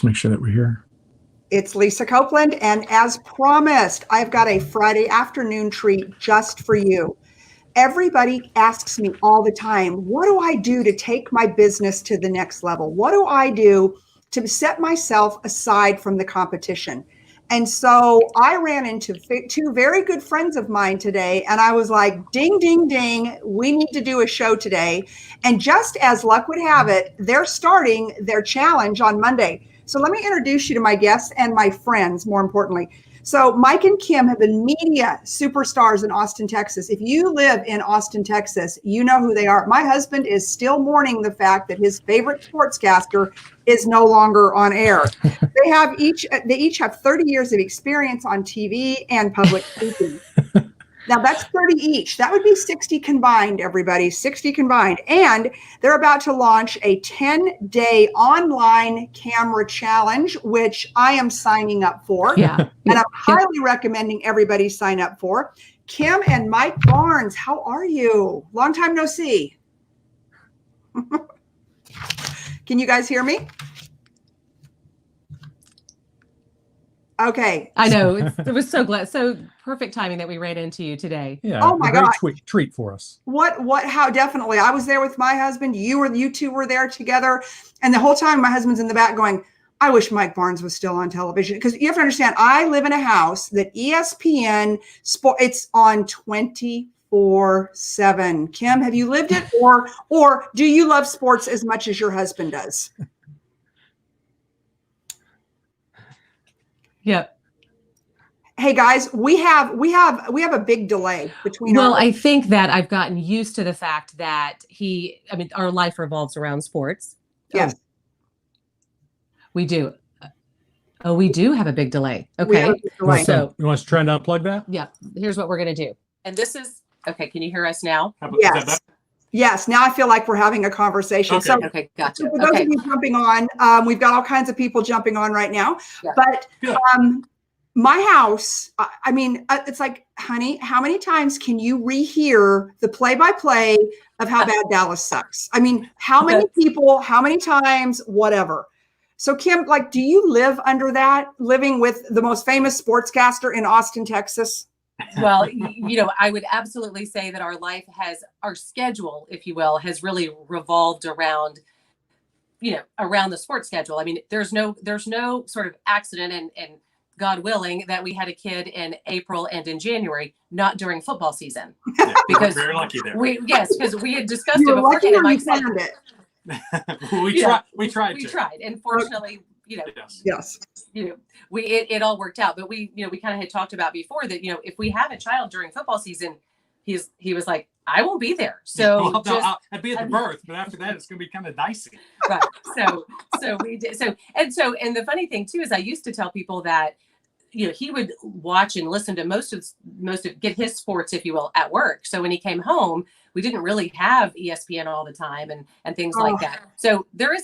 Just make sure that we're here. It's Lisa Copeland, and as promised, I've got a Friday afternoon treat just for you. Everybody asks me all the time, what do I do to take my business to the next level? What do I do to set myself aside from the competition? And so I ran into two very good friends of mine today, and I was like, ding, ding, ding, we need to do a show today. And just as luck would have it, they're starting their challenge on Monday. So let me introduce you to my guests and my friends, more importantly. So Mike and Kim have been media superstars in Austin, Texas. If you live in Austin, Texas, you know who they are. My husband is still mourning the fact that his favorite sportscaster is no longer on air. They each have 30 years of experience on TV and public speaking. Now that's 30 each. That would be 60 combined, everybody, 60 combined. And they're about to launch a 10-day online camera challenge, which I am signing up for. Yeah. And I'm highly recommending everybody sign up for. Kim and Mike Barnes, how are you? Long time no see. Can you guys hear me? Okay. I know. It was so glad. So perfect timing that we ran into you today. Yeah. Oh my God. Treat for us. How definitely. I was there with my husband. You two were there together. And the whole time my husband's in the back going, I wish Mike Barnes was still on television. Because you have to understand, I live in a house that ESPN it's on 24/7. Kim, have you lived it? Or do you love sports as much as your husband does? Yep. Hey guys, we have a big delay between. Well, I think that I've gotten used to the fact that our life revolves around sports. Yes. We do. Oh, we do have a big delay. Okay. So you want us to try and unplug that? Yeah. Here's what we're going to do. And this is, okay. Can you hear us now? Yes. Yes. Now I feel like we're having a conversation. Okay. Okay. Gotcha. So for those of you jumping on, we've got all kinds of people jumping on right now. Yeah. But my house, it's like, honey, how many times can you rehear the play-by-play of how bad Dallas sucks? I mean, how many people, how many times, whatever. So Kim, do you live under that, living with the most famous sportscaster in Austin, Texas? Well, I would absolutely say that our schedule, if you will, has really revolved around, around the sports schedule. I mean, there's no sort of accident and God willing that we had a kid in April and in January, not during football season. Yeah, because we're very lucky there. Because we had discussed it beforehand. And Mike said, we tried. And fortunately, yes. It all worked out. But we kind of had talked about before that, if we have a child during football season, he was like, I won't be there. So I'd be at the birth, but after that, it's going to be kind of dicey. Right. So we did. And the funny thing too, is I used to tell people that, he would watch and listen to most of get his sports, if you will, at work. So when he came home, we didn't really have ESPN all the time and things like that. So there is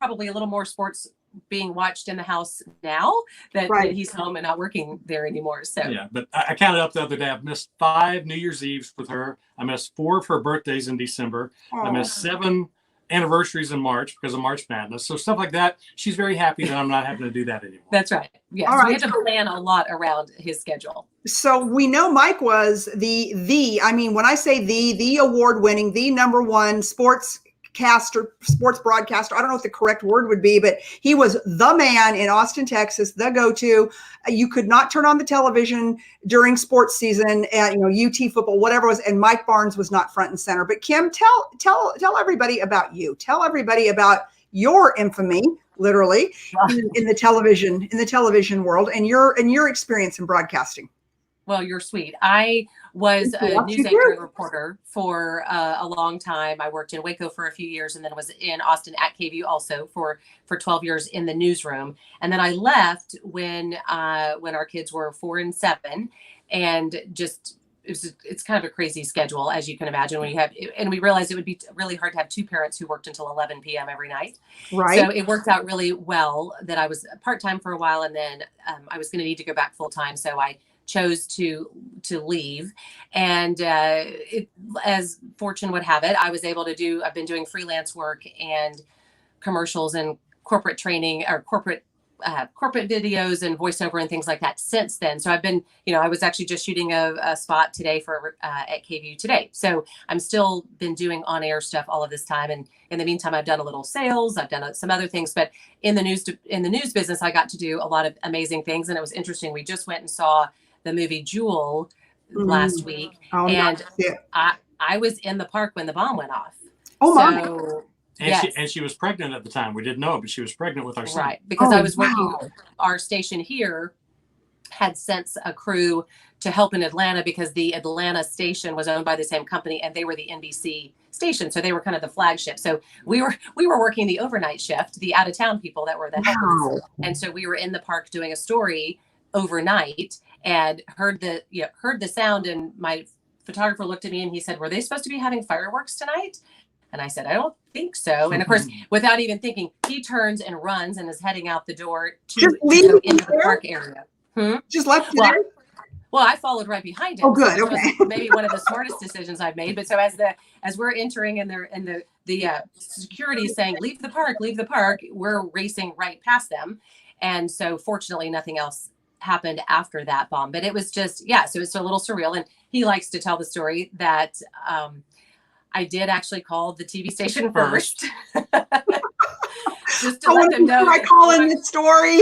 probably a little more sports being watched in the house now that he's home and not working there anymore. So yeah, but I counted up the other day. I've missed 5 New Year's Eves with her. I missed 4 of her birthdays in December. I missed 7 anniversaries in March because of March Madness. So stuff like that. She's very happy that I'm not having to do that anymore. That's right. Yeah. So we had to plan a lot around his schedule. So we know Mike was when I say the award-winning, the number one sports broadcaster. I don't know what the correct word would be, but he was the man in Austin, Texas, the go-to. You could not turn on the television during sports season, UT football, whatever it was, and Mike Barnes was not front and center. But Kim, tell everybody about you. Tell everybody about your infamy, literally, in the television world, and your experience in broadcasting. Well, you're sweet. I was a news anchor and reporter for a long time. I worked in Waco for a few years and then was in Austin at KVU also for 12 years in the newsroom. And then I left when our kids were 4 and 7, and it's kind of a crazy schedule, as you can imagine, when you have, and we realized it would be really hard to have 2 parents who worked until 11 p.m. every night. Right. So it worked out really well that I was part-time for a while, and then I was going to need to go back full-time. So I chose to leave, and as fortune would have it, I've been doing freelance work and commercials and corporate training or corporate corporate videos and voiceover and things like that since then. So I've been, I was actually just shooting a spot today for at KVU today. So I'm still been doing on-air stuff all of this time. And in the meantime, I've done a little sales. I've done some other things. But in the news business, I got to do a lot of amazing things. And it was interesting. We just went and saw the movie Jewel last week. Oh, and I was in the park when the bomb went off. Oh, my. So, and she was pregnant at the time. We didn't know, but she was pregnant with our son. Right, because I was working. Our station here had sent a crew to help in Atlanta because the Atlanta station was owned by the same company, and they were the NBC station, so they were kind of the flagship. So we were working the overnight shift, the out of town people that were the helpers, and so we were in the park doing a story overnight, and heard the sound, and my photographer looked at me and he said, "Were they supposed to be having fireworks tonight?" And I said, "I don't think so." And of course, without even thinking, he turns and runs and is heading out the door to go into the park area. Just left you there? Well, I followed right behind him. Oh, good. So okay. Was maybe one of the smartest decisions I've made. But so as we're entering and the security is saying, leave the park, we're racing right past them. And so fortunately, nothing else happened after that bomb. But it was just, so it's a little surreal. And he likes to tell the story that I did actually call the TV station first. Just to let them know. I call in the story.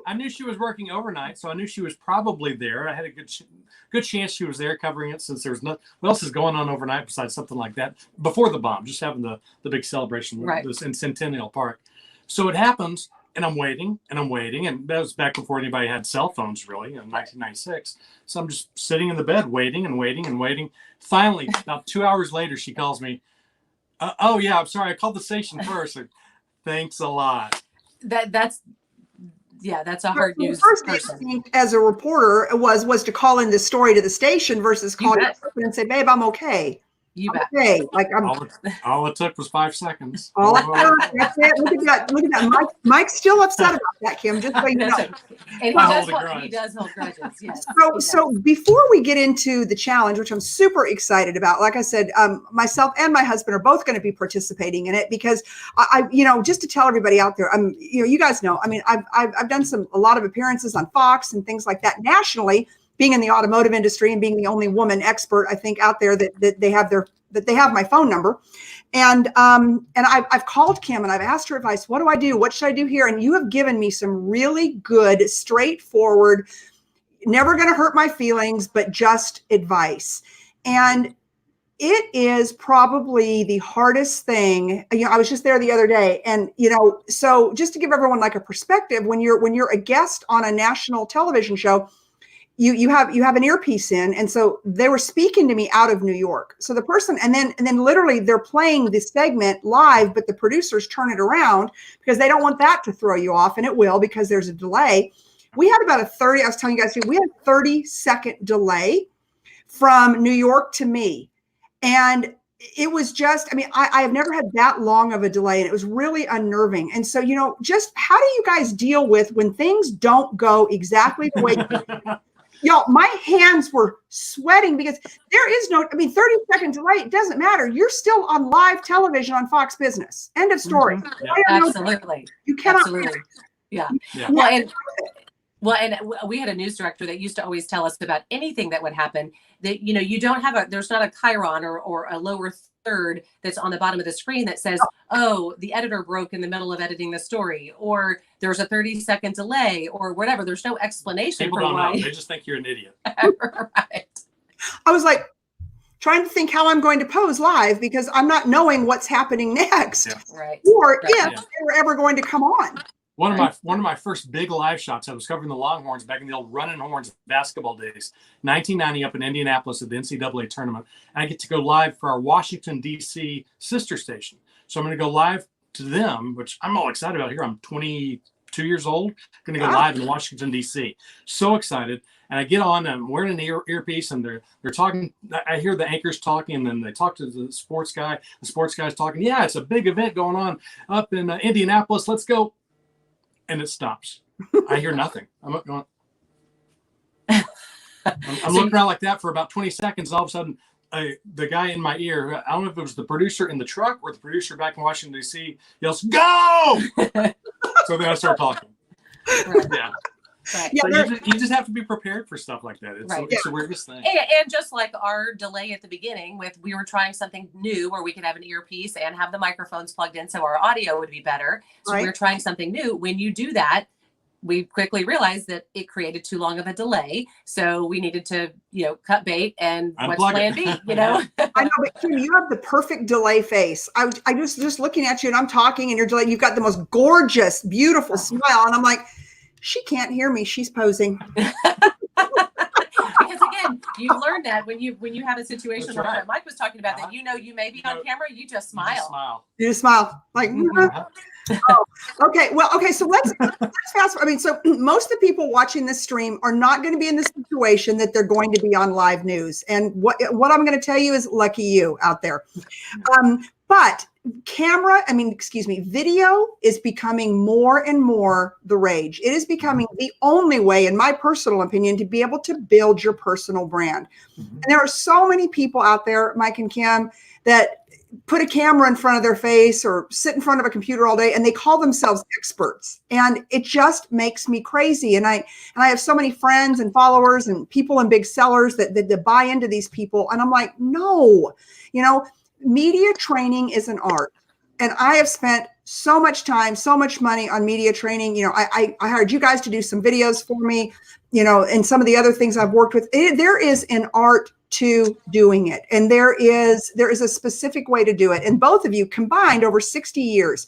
I knew she was working overnight, so I knew she was probably there. I had a good chance she was there covering it, since there's what else is going on overnight besides something like that before the bomb, just having the big celebration in Centennial Park. So it happens, and I'm waiting, and that was back before anybody had cell phones, really, in 1996. So I'm just sitting in the bed waiting. Finally, about 2 hours later, she calls me. Oh yeah, I'm sorry, I called the station first. Thanks a lot. That's a hard news first person. Instinct as a reporter was to call in the story to the station versus call your husband and say, "Babe, I'm okay." You bet. Okay. Like all it took was 5 seconds. That's it. Look at that. Mike's still upset about that, Kim. Just so you know. And he does hold grudges. Yes. So before we get into the challenge, which I'm super excited about, like I said, myself and my husband are both going to be participating in it because I just to tell everybody out there, you guys know, I mean, I've done a lot of appearances on Fox and things like that nationally, being in the automotive industry and being the only woman expert, I think, out there that they have my phone number. And I've called Kim and I've asked her advice. What do I do? What should I do here? And you have given me some really good, straightforward, never going to hurt my feelings, but just advice. And it is probably the hardest thing. I was just there the other day, and so just to give everyone like a perspective, when you're a guest on a national television show, you have an earpiece in, and so they were speaking to me out of New York. So the person, and then literally they're playing this segment live, but the producers turn it around because they don't want that to throw you off, and it will because there's a delay. We had about I was telling you guys, we had a 30-second delay from New York to me, and it was just, I have never had that long of a delay, and it was really unnerving. And so, just how do you guys deal with when things don't go exactly the way Y'all, my hands were sweating because there is 30-second delay. It doesn't matter. You're still on live television on Fox Business. End of story. Mm-hmm. Yeah. Absolutely. You cannot. Absolutely. Yeah. Well, and we had a news director that used to always tell us about anything that would happen that, you don't have there's not a chyron or a lower third that's on the bottom of the screen that says, oh, the editor broke in the middle of editing the story, or there's a 30-second delay or whatever. There's no explanation. People for don't why. know. They just think you're an idiot. Right. I was like trying to think how I'm going to pose live because I'm not knowing what's happening next. Yeah. Right. Or if they were ever going to come on. One of my first big live shots, I was covering the Longhorns back in the old Running Horns basketball days, 1990 up in Indianapolis at the NCAA tournament. And I get to go live for our Washington, D.C. sister station. So I'm going to go live to them, which I'm all excited about here. I'm 22 years old, going to go live in Washington, D.C. So excited. And I get on, and I'm wearing an earpiece, and they're talking. I hear the anchors talking, and then they talk to the sports guy. The sports guy's talking, yeah, it's a big event going on up in Indianapolis. Let's go. And it stops. I hear nothing. I'm going. I'm looking around like that for about 20 seconds. All of a sudden, the guy in my ear, I don't know if it was the producer in the truck or the producer back in Washington, D.C., yells, "Go!" So then I start talking. Right. Yeah. Right. Yeah, So you just have to be prepared for stuff like that. It's the weirdest thing. And just like our delay at the beginning with we were trying something new where we could have an earpiece and have the microphones plugged in so our audio would be better. So Right. we were trying something new. When you do that, we quickly realized that it created too long of a delay. So we needed to, cut bait and what's Unplug plan it. B, I know, but Kim, you have the perfect delay face. I was just looking at you and I'm talking and you've got the most gorgeous, beautiful smile. And I'm like, she can't hear me. She's posing. Because again, you learn that when you have a situation That's like right. what Mike was talking about that you may be on camera, you just smile. You just smile. You just smile like, oh, okay. Well, okay. So let's fast forward. I mean, so most of the people watching this stream are not going to be in the situation that they're going to be on live news. And what I'm going to tell you is lucky you out there. But video is becoming more and more the rage. It is becoming the only way, in my personal opinion, to be able to build your personal brand. And there are so many people out there, Mike and Kim, that put a camera in front of their face or sit in front of a computer all day and they call themselves experts. And it just makes me crazy. And I have so many friends and followers and people and big sellers that buy into these people. And I'm like, no, media training is an art. And I have spent so much time, so much money on media training. I hired you guys to do some videos for me, and some of the other things I've worked with. There is an art to doing it. And there is a specific way to do it. And both of you combined over 60 years.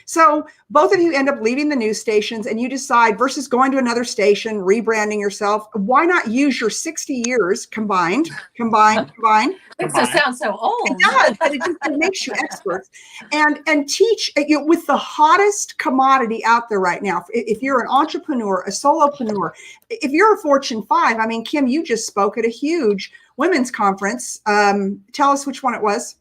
So both of you end up leaving the news stations and you decide versus going to another station, rebranding yourself, why not use your 60 years combined? It sounds so old. It does, but it makes you experts and teach with the hottest commodity out there right now. If you're an entrepreneur, a solopreneur, if you're a Fortune 5, I mean, Kim, you just spoke at a huge women's conference. Tell us which one it was.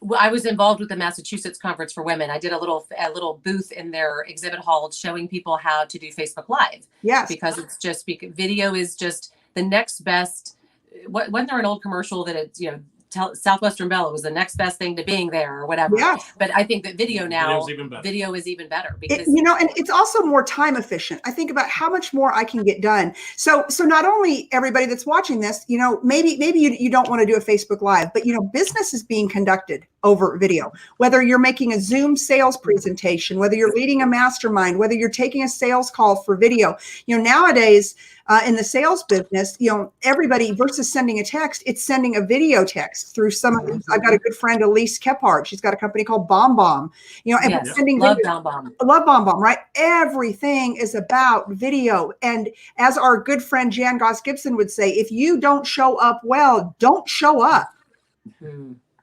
Well, I was involved with the Massachusetts Conference for Women. I did a little booth in their exhibit hall showing people how to do Facebook Live. Yes. Because video is just the next best. Wasn't there an old commercial that it's, Southwestern Bell was the next best thing to being there or whatever. Yeah. But I think that video now, video is even better because and it's also more time efficient. I think about how much more I can get done. So not only everybody that's watching this, maybe you don't want to do a Facebook Live, but business is being conducted over video. Whether you're making a Zoom sales presentation, whether you're leading a mastermind, whether you're taking a sales call for video, nowadays in the sales business, everybody versus sending a text, it's sending a video text through some of these. I've got a good friend, Elise Kephart. She's got a company called BombBomb, and sending love video. BombBomb. Love BombBomb, right? Everything is about video. And as our good friend Jan Goss Gibson would say, if you don't show up well, don't show up.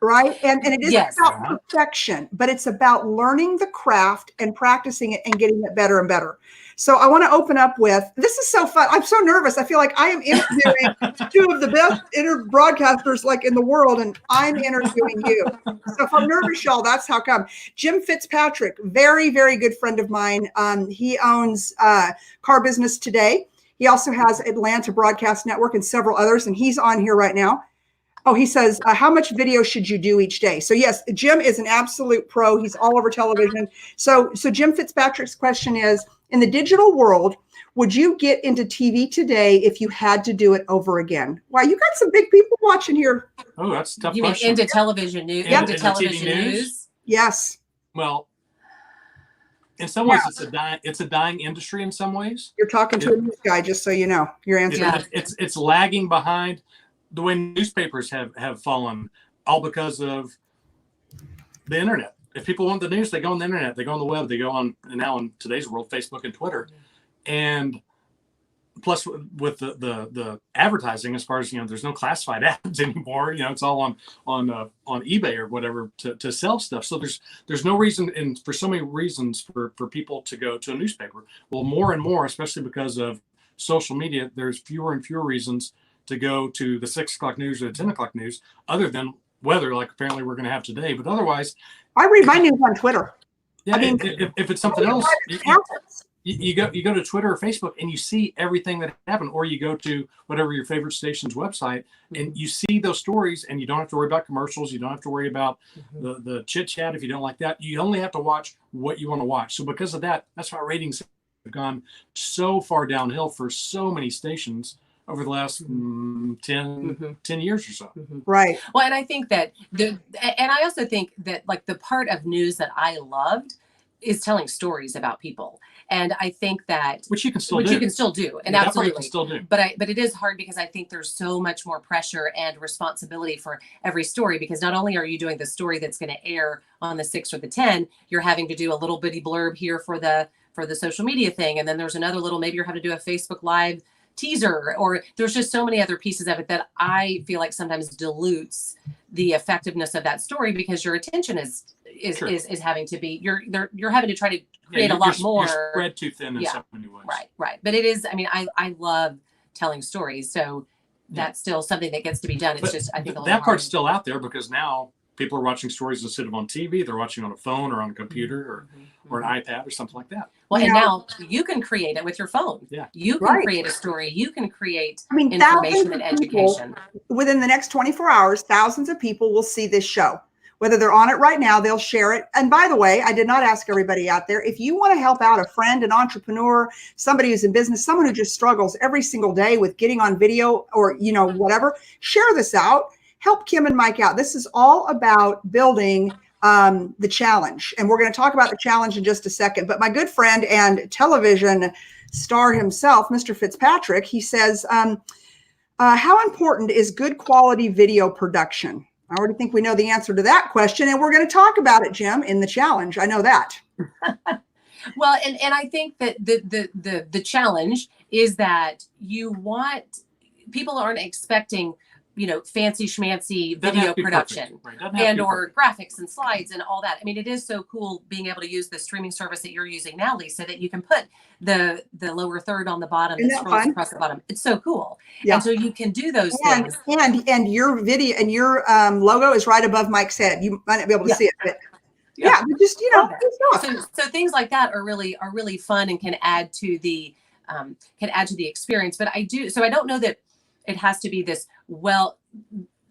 Right. And it isn't about perfection, but it's about learning the craft and practicing it and getting it better and better. So I want to open up with, this is so fun. I'm so nervous. I feel like I am interviewing two of the best broadcasters like in the world, and I'm interviewing you. So if I'm nervous, y'all, that's how come. Jim Fitzpatrick, very, very good friend of mine. He owns Car Business Today. He also has Atlanta Broadcast Network and several others, and he's on here right now. Oh, he says, how much video should you do each day? So yes, Jim is an absolute pro. He's all over television. So Jim Fitzpatrick's question is, in the digital world, would you get into TV today if you had to do it over again? Wow, you got some big people watching here. Oh, that's a tough You question. mean into television news? Yeah. Into television news? Yes. Well, in some ways, it's a dying industry. In some ways, You're talking to a news guy, just so you know. Your answer. It's lagging behind the way newspapers have fallen, all because of the internet. If people want the news, they go on the internet, they go on the web, they go on, and now in today's world, Facebook and Twitter. And plus with the advertising, as far as, there's no classified ads anymore. It's all on eBay or whatever to sell stuff. So there's no reason, and for so many reasons for people to go to a newspaper. Well, more and more, especially because of social media, there's fewer and fewer reasons to go to the 6 o'clock news or the 10 o'clock news, other than weather, like apparently we're going to have today. But otherwise, I read my news on Twitter. Yeah, I mean, if it's something else, you go to Twitter or Facebook and you see everything that happened, or you go to whatever your favorite station's website and you see those stories, and you don't have to worry about commercials. You don't have to worry about the chit chat if you don't like that. You only have to watch what you want to watch. So because of that, that's why ratings gone so far downhill for so many stations over the last 10 years or so. Right. Well, and I think that and I also think that like the part of news that I loved is telling stories about people. And I think that which you can still do. And yeah, absolutely you can still do. But it is hard because I think there's so much more pressure and responsibility for every story, because not only are you doing the story that's going to air on the 6 or the 10, you're having to do a little bitty blurb here for the social media thing, and then there's another little, maybe you're having to do a Facebook Live teaser, or there's just so many other pieces of it that I feel like sometimes dilutes the effectiveness of that story, because your attention is having to be, you're having to try to create a lot more. You're spread too thin in so many ways. Right. But it is, I mean, I love telling stories, so that's still something that gets to be done. It's just, I think that part's still out there, because now people are watching stories instead of on TV. They're watching on a phone or on a computer or an iPad or something like that. Well, and now you can create it with your phone. Yeah. You can create a story. You can create information and education. Within the next 24 hours, thousands of people will see this show. Whether they're on it right now, they'll share it. And by the way, I did not ask everybody out there, if you want to help out a friend, an entrepreneur, somebody who's in business, someone who just struggles every single day with getting on video or, whatever, share this out. Help Kim and Mike out. This is all about building the challenge. And we're going to talk about the challenge in just a second. But my good friend and television star himself, Mr. Fitzpatrick, he says, how important is good quality video production? I already think we know the answer to that question. And we're going to talk about it, Jim, in the challenge. I know that. Well, and I think that the challenge is that people aren't expecting, fancy schmancy video production and or graphics and slides and all that. I mean, it is so cool being able to use the streaming service that you're using now, Lisa, that you can put the lower third on the bottom that scrolls across the bottom. It's so cool. Yeah. And so you can do those things. And your video and your logo is right above Mike's head. You might not be able to see it, but just so things like that are really fun and can add to the experience. But I don't know that it has to be this well,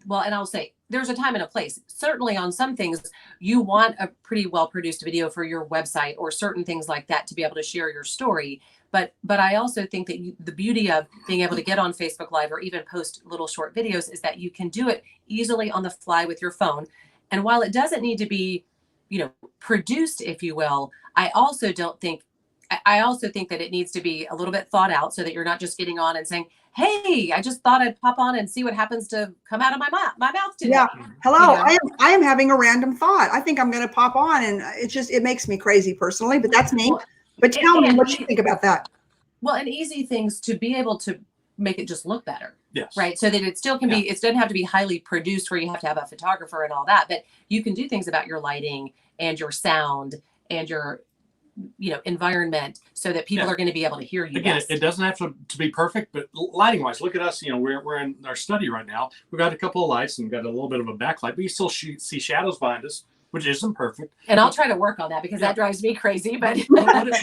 and I'll say there's a time and a place. Certainly on some things, you want a pretty well-produced video for your website or certain things like that to be able to share your story. But I also think that the beauty of being able to get on Facebook Live or even post little short videos is that you can do it easily on the fly with your phone. And while it doesn't need to be, produced, if you will, I also think that it needs to be a little bit thought out, so that you're not just getting on and saying, hey, I just thought I'd pop on and see what happens to come out of my mouth today. Yeah. Hello. I am having a random thought. I think I'm going to pop on, and it makes me crazy personally, but that's me. But tell me what you think about that. Well, and easy things to be able to make it just look better. Yes. Right. So that it still can be, it doesn't have to be highly produced where you have to have a photographer and all that, but you can do things about your lighting and your sound and your environment so that people are going to be able to hear you. Again, best. It doesn't have to be perfect, but lighting wise, look at us. We're in our study right now. We've got a couple of lights and got a little bit of a backlight, but you still see shadows behind us, which isn't perfect. And I'll try to work on that, because that drives me crazy. But I was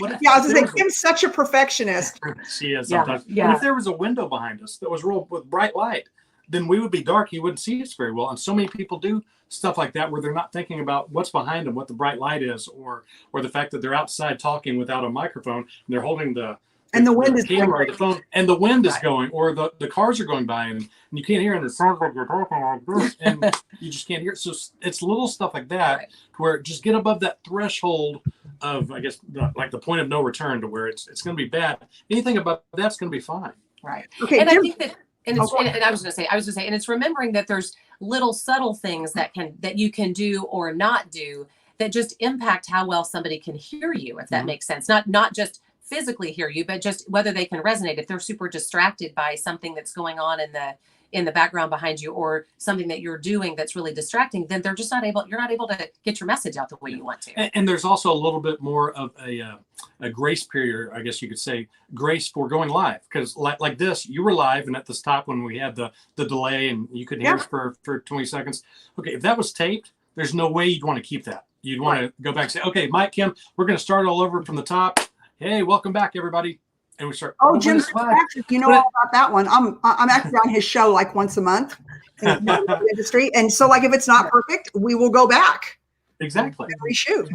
going to say, Kim's such a perfectionist. She is sometimes. Yeah. But if there was a window behind us that was rolled with bright light, then we would be dark. You wouldn't see us very well. And so many people do stuff like that where they're not thinking about what's behind them, what the bright light is, or the fact that they're outside talking without a microphone and they're holding the wind is camera or the phone, and the wind is going, or the cars are going by, and you can't hear it. And it sounds like you're talking like this, and you just can't hear it. So it's little stuff like that to where just get above that threshold of, I guess, like the point of no return, to where it's going to be bad. Anything above that's going to be fine. Right. Okay. And I think that. And I was going to say, and it's remembering that there's little subtle things that you can do or not do that just impact how well somebody can hear you, if that makes sense. Not just physically hear you, but just whether they can resonate. If they're super distracted by something that's going on in the background behind you, or something that you're doing that's really distracting, then you're not able to get your message out the way you want to. And there's also a little bit more of a grace period, I guess you could say, grace for going live. Because like this, you were live, and at the top when we had the delay and you couldn't hear us for 20 seconds. Okay, if that was taped, there's no way you'd want to keep that. You'd want to go back and say, okay, Mike, Kim, we're going to start all over from the top. Hey, welcome back, everybody. And we start. Oh, Jim, actually, you know all about that one. I'm actually on his show like once a month in the industry, and so like if it's not perfect, we will go back. Exactly. And reshoot.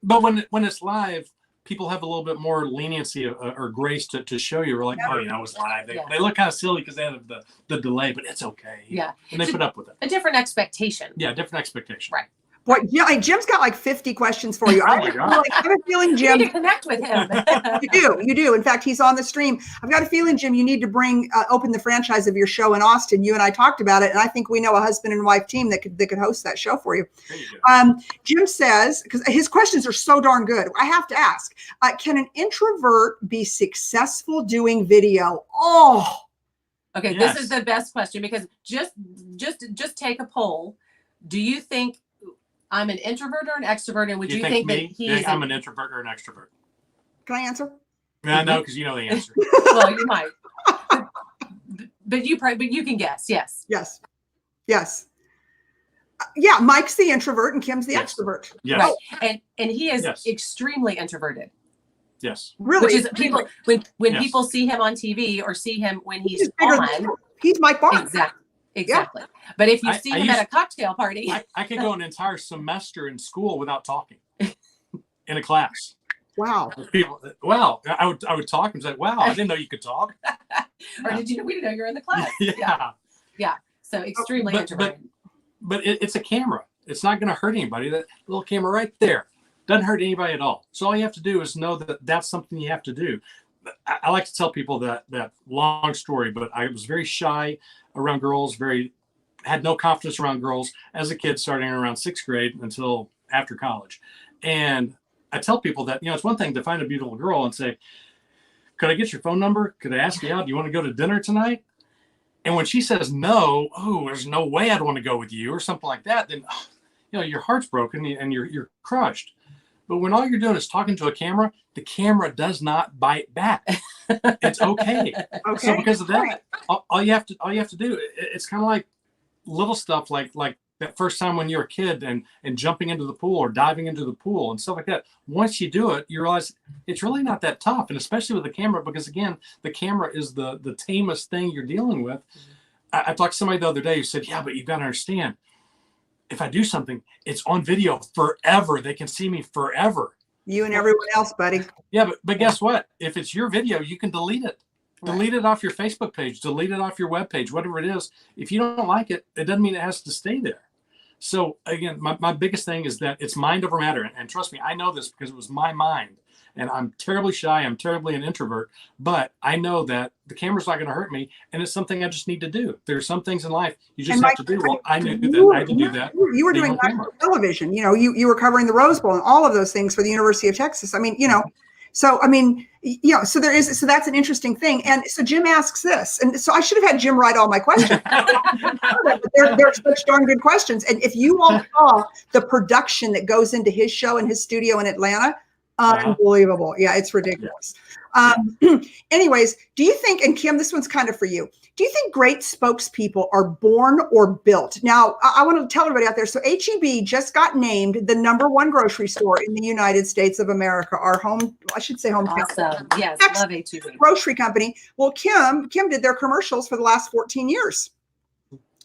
But when it's live, people have a little bit more leniency or grace to show you. We're like, oh, it was live. Yeah. They look kind of silly because they have the delay, but it's okay. Yeah. And they put up with it. A different expectation. Yeah, different expectation. Right. Boy, yeah, Jim's got like 50 questions for you. Oh my God. I have a feeling, You Jim. need to connect with him. You do. In fact, he's on the stream. I've got a feeling, Jim, you need to open the franchise of your show in Austin. You and I talked about it, and I think we know a husband and wife team that could host that show for you. There you go. Jim says, because his questions are so darn good, I have to ask: can an introvert be successful doing video? Oh, Okay, Yes. This is the best question, because just take a poll. Do you think I'm an introvert or an extrovert, and would you think me? that he's? I'm an introvert or an extrovert? can I answer? Yeah, no, because you know the answer. Well, you might, but you can guess. Yes. Yes. Yeah, Mike's the introvert and Kim's the Yes. extrovert. Yes. Right, and he is Yes. extremely introverted. Yes. Really? Which is people when Yes. people see him on TV or see him when he's bigger than on. you. He's Mike Barnes. Exactly. But if you I see him used- at a cocktail party, I could go an entire semester in school without talking in a class. Wow. People, wow, I would talk and say, wow, I didn't know you could talk. or did you know we didn't know you were in the class? Yeah. So extremely But- introverted. But it's a camera. It's not going to hurt anybody. That little camera right there doesn't hurt anybody at all. So all you have to do is know that that's something you have to do. I like to tell people that long story, but I was very shy around girls, had no confidence around girls as a kid, starting around 6th grade until after college. And I tell people that, it's one thing to find a beautiful girl and say, could I get your phone number? Could I ask you out? Do you want to go to dinner tonight? And when she says no, there's no way I'd want to go with you or something like that, then, your heart's broken and you're crushed. But when all you're doing is talking to a camera, the camera does not bite back. It's okay. Okay. So because of that, all you have to do, it's kind of like little stuff like that first time when you're a kid and jumping into the pool or diving into the pool and stuff like that. Once you do it, you realize it's really not that tough. And especially with the camera, because again, the camera is the tamest thing you're dealing with. I talked to somebody the other day who said, yeah, but you got to understand, if I do something, it's on video forever. They can see me forever. You and everyone else, buddy. Yeah, but guess what? If it's your video, you can delete it. Right. Delete it off your Facebook page, delete it off your web page, whatever it is. If you don't like it, it doesn't mean it has to stay there. So again, my biggest thing is that it's mind over matter. And trust me, I know this because it was my mind. And I'm terribly shy. I'm terribly an introvert. But I know that the camera's not going to hurt me. And it's something I just need to do. There's some things in life you just have to do. Well, I knew that I had to do that. You were doing national television. You were covering the Rose Bowl and all of those things for the University of Texas. I mean, so so that's an interesting thing. And so Jim asks this, and so I should have had Jim write all my questions. they're such darn good questions. And if you all saw the production that goes into his show in his studio in Atlanta, unbelievable. Yeah, it's ridiculous. Anyways, do you think, and Kim, this one's kind of for you, do you think great spokespeople are born or built? Now, I want to tell everybody out there, so HEB just got named the #1 grocery store in the United States of America, our home, I should say hometown. Awesome. Yes, love HEB. Grocery company. Well, Kim did their commercials for the last 14 years.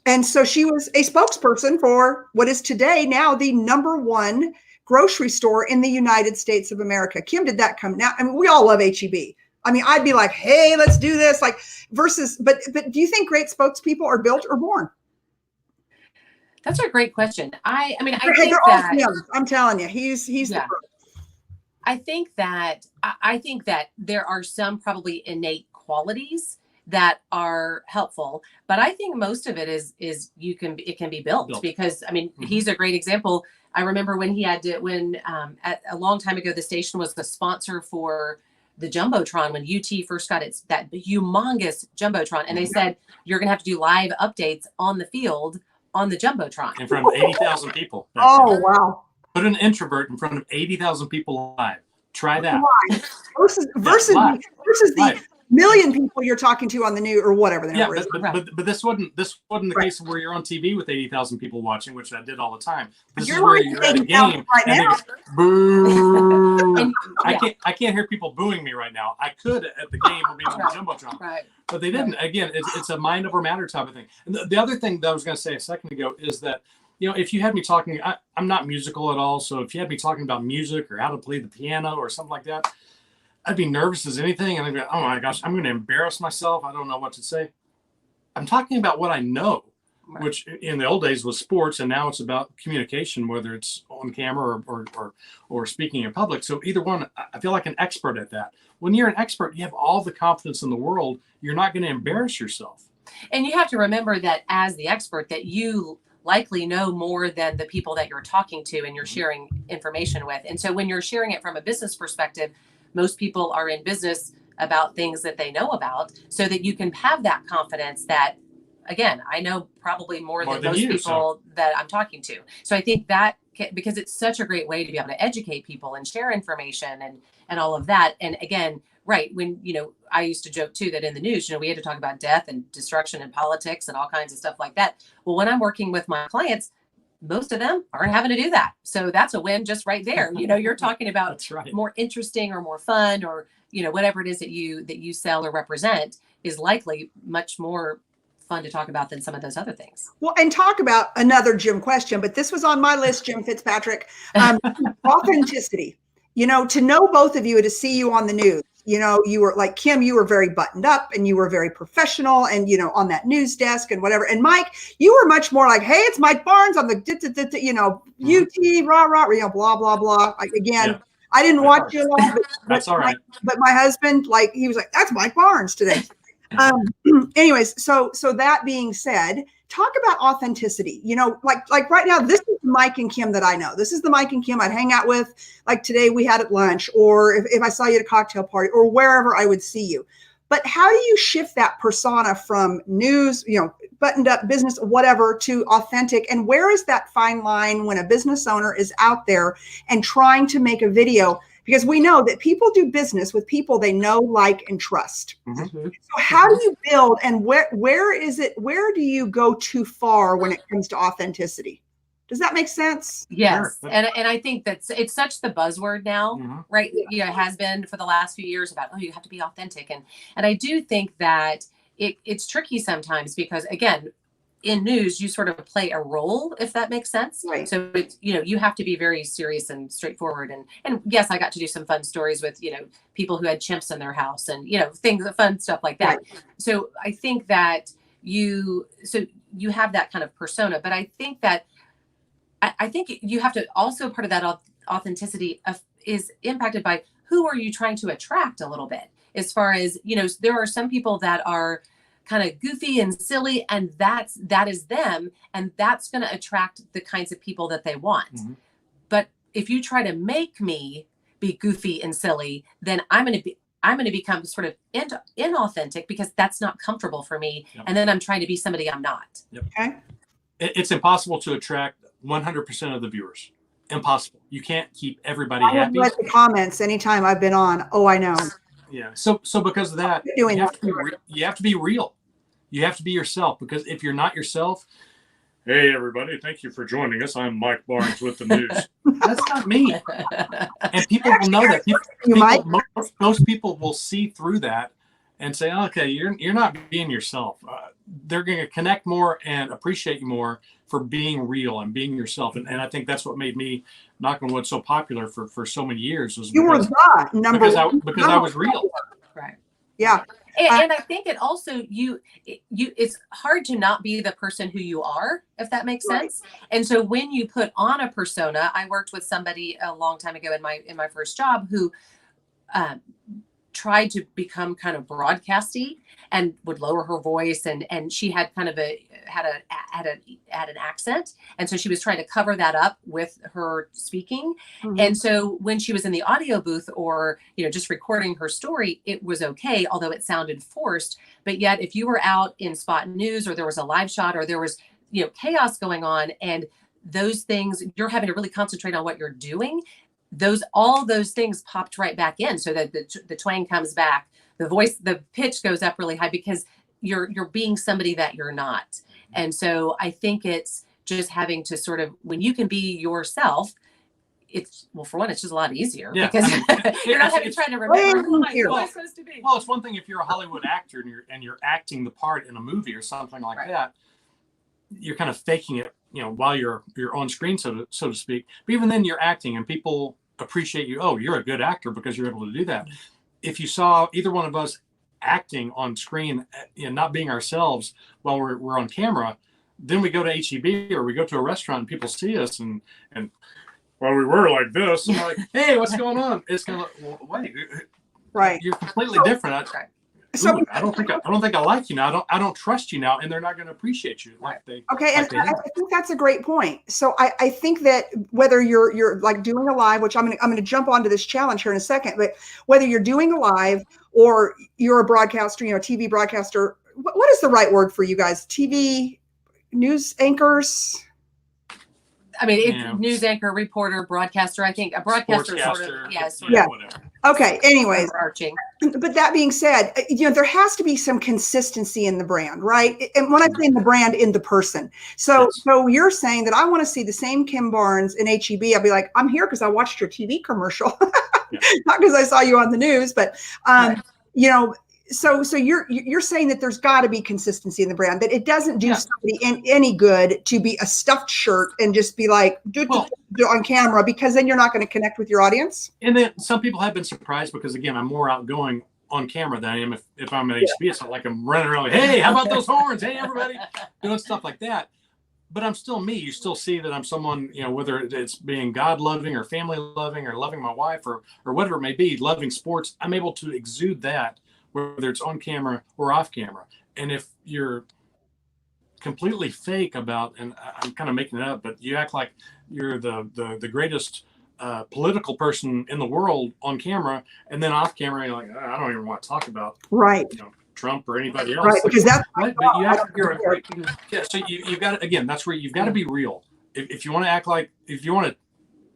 And so she was a spokesperson for what is today now the #1 grocery store in the United States of America. Kim did that come now. I mean, we all love HEB. I mean, I'd be like, hey, let's do this. Like versus, but do you think great spokespeople are built or born? That's a great question. I think they're that all him. I'm telling you, he's the I think that there are some probably innate qualities that are helpful, but I think most of it is it can be built. Because I mean, he's a great example. I remember when he had to at a long time ago, the station was the sponsor for the Jumbotron when UT first got that humongous Jumbotron, and they said you're going to have to do live updates on the field on the Jumbotron in front of 80,000 people. Oh, wow. Put an introvert in front of 80,000 people live. Try that. Versus the million people you're talking to on the news or whatever. Yeah, but this wasn't the case where you're on TV with 80,000 people watching, which I did all the time. This is where you're at a game and they go, boo. I can't hear people booing me right now. I could at the game or maybe on the Jumbotron, but they didn't. Again, it's a mind over matter type of thing. And the other thing that I was going to say a second ago is that if you had me talking, I'm not musical at all. So if you had me talking about music or how to play the piano or something like that, I'd be nervous as anything. And I'd be like, oh my gosh, I'm going to embarrass myself. I don't know what to say. I'm talking about what I know, which in the old days was sports, and now it's about communication, whether it's on camera or speaking in public. So either one, I feel like an expert at that. When you're an expert, you have all the confidence in the world. You're not going to embarrass yourself. And you have to remember that as the expert, that you likely know more than the people that you're talking to and you're sharing information with. And so when you're sharing it from a business perspective, most people are in business about things that they know about, so that you can have that confidence that, again, I know probably more than most people that I'm talking to. So I think that because it's such a great way to be able to educate people and share information and all of that. And again, right, when, I used to joke too that in the news, we had to talk about death and destruction and politics and all kinds of stuff like that. Well, when I'm working with my clients, most of them aren't having to do that. So that's a win just right there. You're talking about That's right. more interesting or more fun, or, whatever it is that you sell or represent is likely much more fun to talk about than some of those other things. Well, and talk about another Jim question, but this was on my list, Jim Fitzpatrick. Authenticity. To know both of you, to see you on the news, you were like Kim, you were very buttoned up and you were very professional and, on that news desk and whatever. And Mike, you were much more like, hey, it's Mike Barnes on the, UT, rah, rah, blah, blah, blah. Again, I didn't watch you a lot, but that's all right. But my husband, he was like, that's Mike Barnes today. Anyways, so that being said, talk about authenticity. Like right now, this is the Mike and Kim that I know. This is the Mike and Kim I'd hang out with. Like today we had at lunch, or if I saw you at a cocktail party, or wherever I would see you. But how do you shift that persona from news, buttoned up business, whatever, to authentic? And where is that fine line when a business owner is out there and trying to make a video? Because we know that people do business with people they know, like, and trust. Mm-hmm. So how do you build, and where do you go too far when it comes to authenticity? Does that make sense? Yes. Sure. And I think it's such the buzzword now, mm-hmm. right? It has been for the last few years about, you have to be authentic. And I do think that it's tricky sometimes because, again, in news, you sort of play a role, if that makes sense. Right. So it's, you have to be very serious and straightforward. And yes, I got to do some fun stories with, people who had chimps in their house and, fun stuff like that. Right. So I think that you have that kind of persona, but I think that I think you have to also, part of that authenticity is impacted by who are you trying to attract a little bit, as far as, there are some people that are kind of goofy and silly, and that is them, and that's going to attract the kinds of people that they want. Mm-hmm. But if you try to make me be goofy and silly, then I'm going to become sort of inauthentic because that's not comfortable for me. Yep. And then I'm trying to be somebody I'm not. Yep. Okay. It's impossible to attract 100% of the viewers. Impossible. You can't keep everybody I have happy. read the comments anytime I've been on. Oh, I know. Yeah. So because of that, you have to be real. You have to be yourself, because if you're not yourself, hey everybody, thank you for joining us. I'm Mike Barnes with the news. That's not me. And people will know that. Most people will see through that and say, okay, you're not being yourself. They're going to connect more and appreciate you more for being real and being yourself. And I think that's what made me, knock on wood, so popular for so many years. Was you were the number one. Because I was real. Right. Yeah. And I think it also, it's hard to not be the person who you are, if that makes sense. Right. And so when you put on a persona, I worked with somebody a long time ago in my first job who tried to become kind of broadcasty and would lower her voice, and she had kind of had an accent, and so she was trying to cover that up with her speaking. Mm-hmm. And so when she was in the audio booth or just recording her story, it was okay, although it sounded forced. But yet if you were out in spot news, or there was a live shot, or there was chaos going on, and those things, you're having to really concentrate on what you're doing, all those things popped right back in, so that the twang comes back, the pitch goes up really high, because you're being somebody that you're not. And so I think it's just having to sort of, when you can be yourself, for one, it's just a lot easier, because you're not having to try to remember who am I supposed to be. Well, it's one thing if you're a Hollywood actor and you're acting the part in a movie or something like that. you're kind of faking it, while you're on screen, so to speak. But even then, you're acting, and people appreciate you. Oh, you're a good actor because you're able to do that. If you saw either one of us acting on screen, not being ourselves while we're on camera, then we go to HEB or we go to a restaurant and people see us and well, we were like this. And like, hey, what's going on? It's kind of like, well, wait, Right. you're completely different. I don't think I like you now. I don't trust you now, and they're not going to appreciate you like they. Okay, like and I think that's a great point. So I think that whether you're like doing a live, which I'm gonna jump onto this challenge here in a second, but whether you're doing a live or you're a broadcaster, TV broadcaster, what is the right word for you guys? TV news anchors? I mean, it's news anchor, reporter, broadcaster. I think a broadcaster sort of, whatever. Okay. Anyways, overarching. But that being said, there has to be some consistency in the brand, right? And when I say in the brand, in the person. So you're saying that I want to see the same Kim Barnes in HEB. I'll be like, I'm here because I watched your TV commercial, not because I saw you on the news, but So you're saying that there's got to be consistency in the brand, that it doesn't do somebody any good to be a stuffed shirt and just be like do on camera, because then you're not going to connect with your audience. And then some people have been surprised because, again, I'm more outgoing on camera than I am if I'm at HB. It's not like I'm running around like, hey, how about those horns? Hey, everybody, doing stuff like that. But I'm still me. You still see that I'm someone, whether it's being God loving or family loving or loving my wife or whatever it may be, loving sports, I'm able to exude that, whether it's on camera or off camera. And if you're completely fake about, and I'm kind of making it up, but you act like you're the greatest political person in the world on camera, and then off camera, you're like, I don't even want to talk about Trump or anybody else. Right, because that's but you have to, so you've got to, again, that's where you've got to be real. If you want to act like, if you want to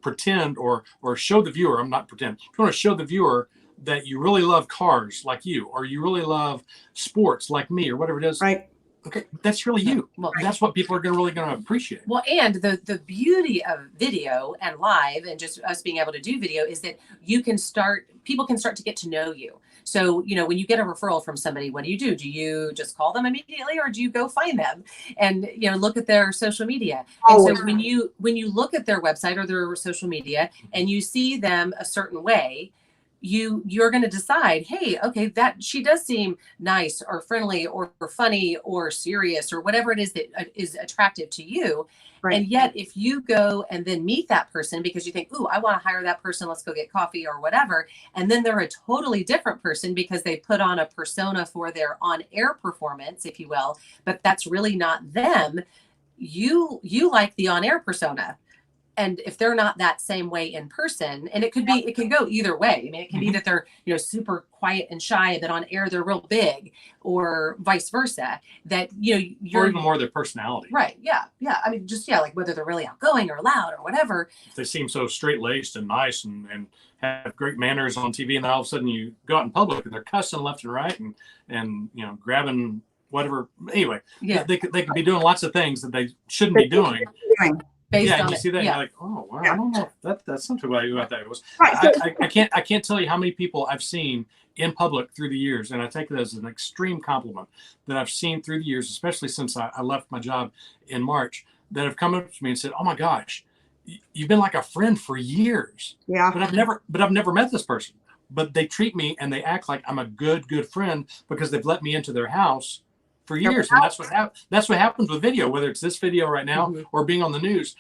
pretend or show the viewer, I'm not pretend, if you want to show the viewer that you really love cars like you, or you really love sports like me, or whatever it is. Right. Okay, that's really you. Well, that's what people are really going to appreciate. Well, and the beauty of video and live and just us being able to do video is that people can start to get to know you. So, when you get a referral from somebody, what do? Do you just call them immediately, or do you go find them and, look at their social media? And so when you look at their website or their social media and you see them a certain way, you're going to decide, hey, okay, that she does seem nice or friendly or funny or serious or whatever it is that is attractive to you. Right. And yet if you go and then meet that person because you think, ooh, I want to hire that person, let's go get coffee or whatever. And then they're a totally different person because they put on a persona for their on-air performance, if you will, but that's really not them. You like the on-air persona. And if they're not that same way in person, and it can go either way. I mean, it can be that they're, super quiet and shy, and then on air they're real big, or vice versa. That, you're or even more their personality. Right. Yeah. Yeah. I mean, just, like whether they're really outgoing or loud or whatever. If they seem so straight laced and nice and have great manners on TV, and then all of a sudden you go out in public and they're cussing left and right and grabbing whatever. Anyway, they could be doing lots of things that they shouldn't be doing. And you see that, you're like, oh, wow, I don't know if that's something about that. It was, I can't tell you how many people I've seen in public through the years, and I take it as an extreme compliment, that I've seen through the years, especially since I left my job in March, that have come up to me and said, oh my gosh, you've been like a friend for years. Yeah. But I've never met this person. But they treat me and they act like I'm a good friend because they've let me into their house for years. And that's what happens with video, whether it's this video right now or being on the news.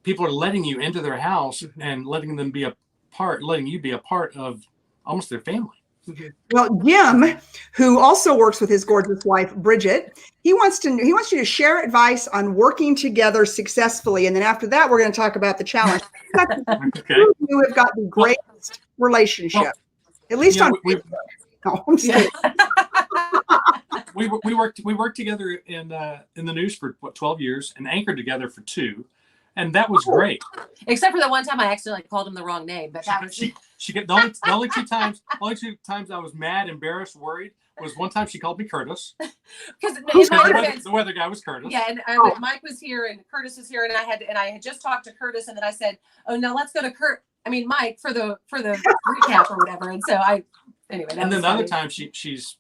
People are letting you into their house and letting you be a part of almost their family. Well, Jim, who also works with his gorgeous wife, Bridget, he wants you to share advice on working together successfully. And then after that, we're going to talk about the challenge. Okay. You have got the greatest relationship, at least on Facebook. No, I'm just kidding. We worked together in the news for 12 years and anchored together for 2, and that was great. Except for the one time I accidentally called him the wrong name, but that was she get the only two times I was mad, embarrassed, worried was one time she called me Curtis. Because the weather guy was Curtis. Yeah, and Mike was here and Curtis was here, and I had just talked to Curtis, and then I said, "Oh no, let's go to Mike for the recap or whatever." And so anyway. And then the other time she's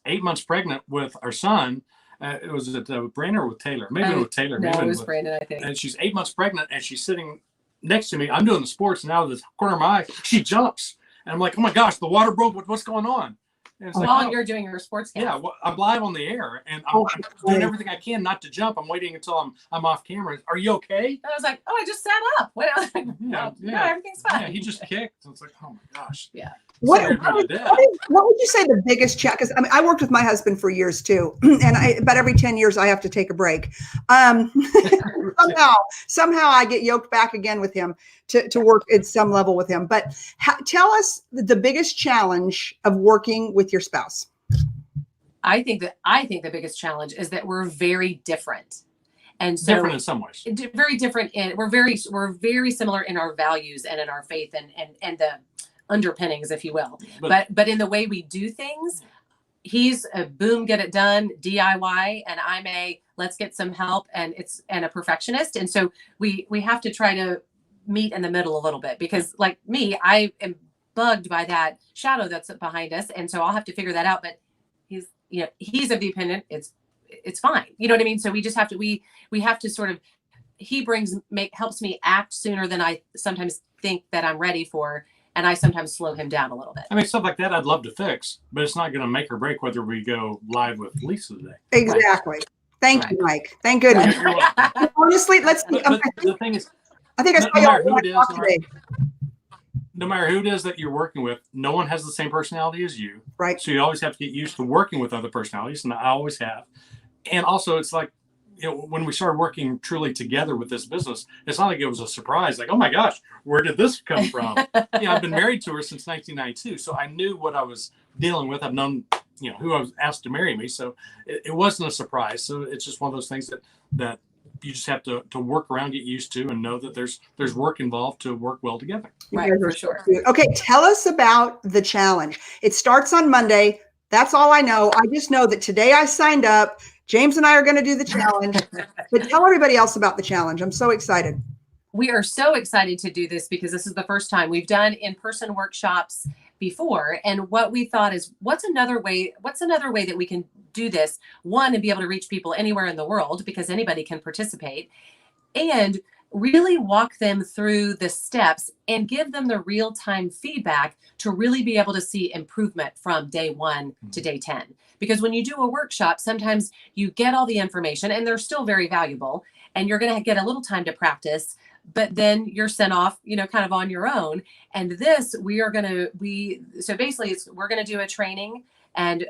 8 months pregnant with our son, It was at Brandon or with Taylor? Maybe with Taylor. No, maybe it was with, Brandon, I think. and she's 8 months pregnant, and she's sitting next to me. I'm doing the sports, and out of the corner of my eye, she jumps. And I'm like, oh my gosh, the water broke. What's going on? And it's While like, you're doing your sports camp. yeah, well, I'm live on the air, and I'm doing everything I can not to jump. I'm waiting until I'm off camera. Are you okay? And I was like, oh, I just sat up. What else? No, everything's fine. Yeah, he just kicked. And it's like, oh my gosh. Yeah. What Scared me to death. what would you say the biggest challenge? Because I mean, I worked with my husband for years too, and about every 10 years I have to take a break. Somehow I get yoked back again with him to work at some level with him. But tell us the biggest challenge of working with your spouse. I think the biggest challenge is that we're very different. And so different in some ways. Very different we're very similar in our values and in our faith and the underpinnings, if you will. But in the way we do things, he's a boom, get it done, DIY, and I'm a let's get some help and a perfectionist. And so we have to try to meet in the middle a little bit, because like me, I am bugged by that shadow that's behind us. And so I'll have to figure that out. But he's of the opinion it's fine. You know what I mean? So we just have to, we have to sort of, he helps me act sooner than I sometimes think that I'm ready for. And I sometimes slow him down a little bit. I mean, stuff like that I'd love to fix, but it's not going to make or break whether we go live with Lisa today. Exactly. Right. Thank you, Mike. Thank goodness. Honestly, let's see. The thing is, I think I saw you today. No matter who it is that you're working with, no one has the same personality as you. Right. So you always have to get used to working with other personalities, and I always have. And also, it's like, when we started working truly together with this business, it's not like it was a surprise. Like, oh my gosh, where did this come from? I've been married to her since 1992, so I knew what I was dealing with. I've known, who I was asked to marry me, so it wasn't a surprise. So it's just one of those things that you just have to work around, get used to, and know that there's work involved to work well together. Right, for sure. Okay, tell us about the challenge. It starts on Monday. That's all I know. I just know that today I signed up. James and I are going to do the challenge, but tell everybody else about the challenge. I'm so excited. We are so excited to do this because this is the first time we've done in-person workshops before. And what we thought is, what's another way that we can do this? One, and be able to reach people anywhere in the world, because anybody can participate, and really walk them through the steps and give them the real-time feedback to really be able to see improvement from day 1 to day 10. Because when you do a workshop, sometimes you get all the information and they're still very valuable, and you're going to get a little time to practice, but then you're sent off, kind of on your own. And this, we're going to do a training and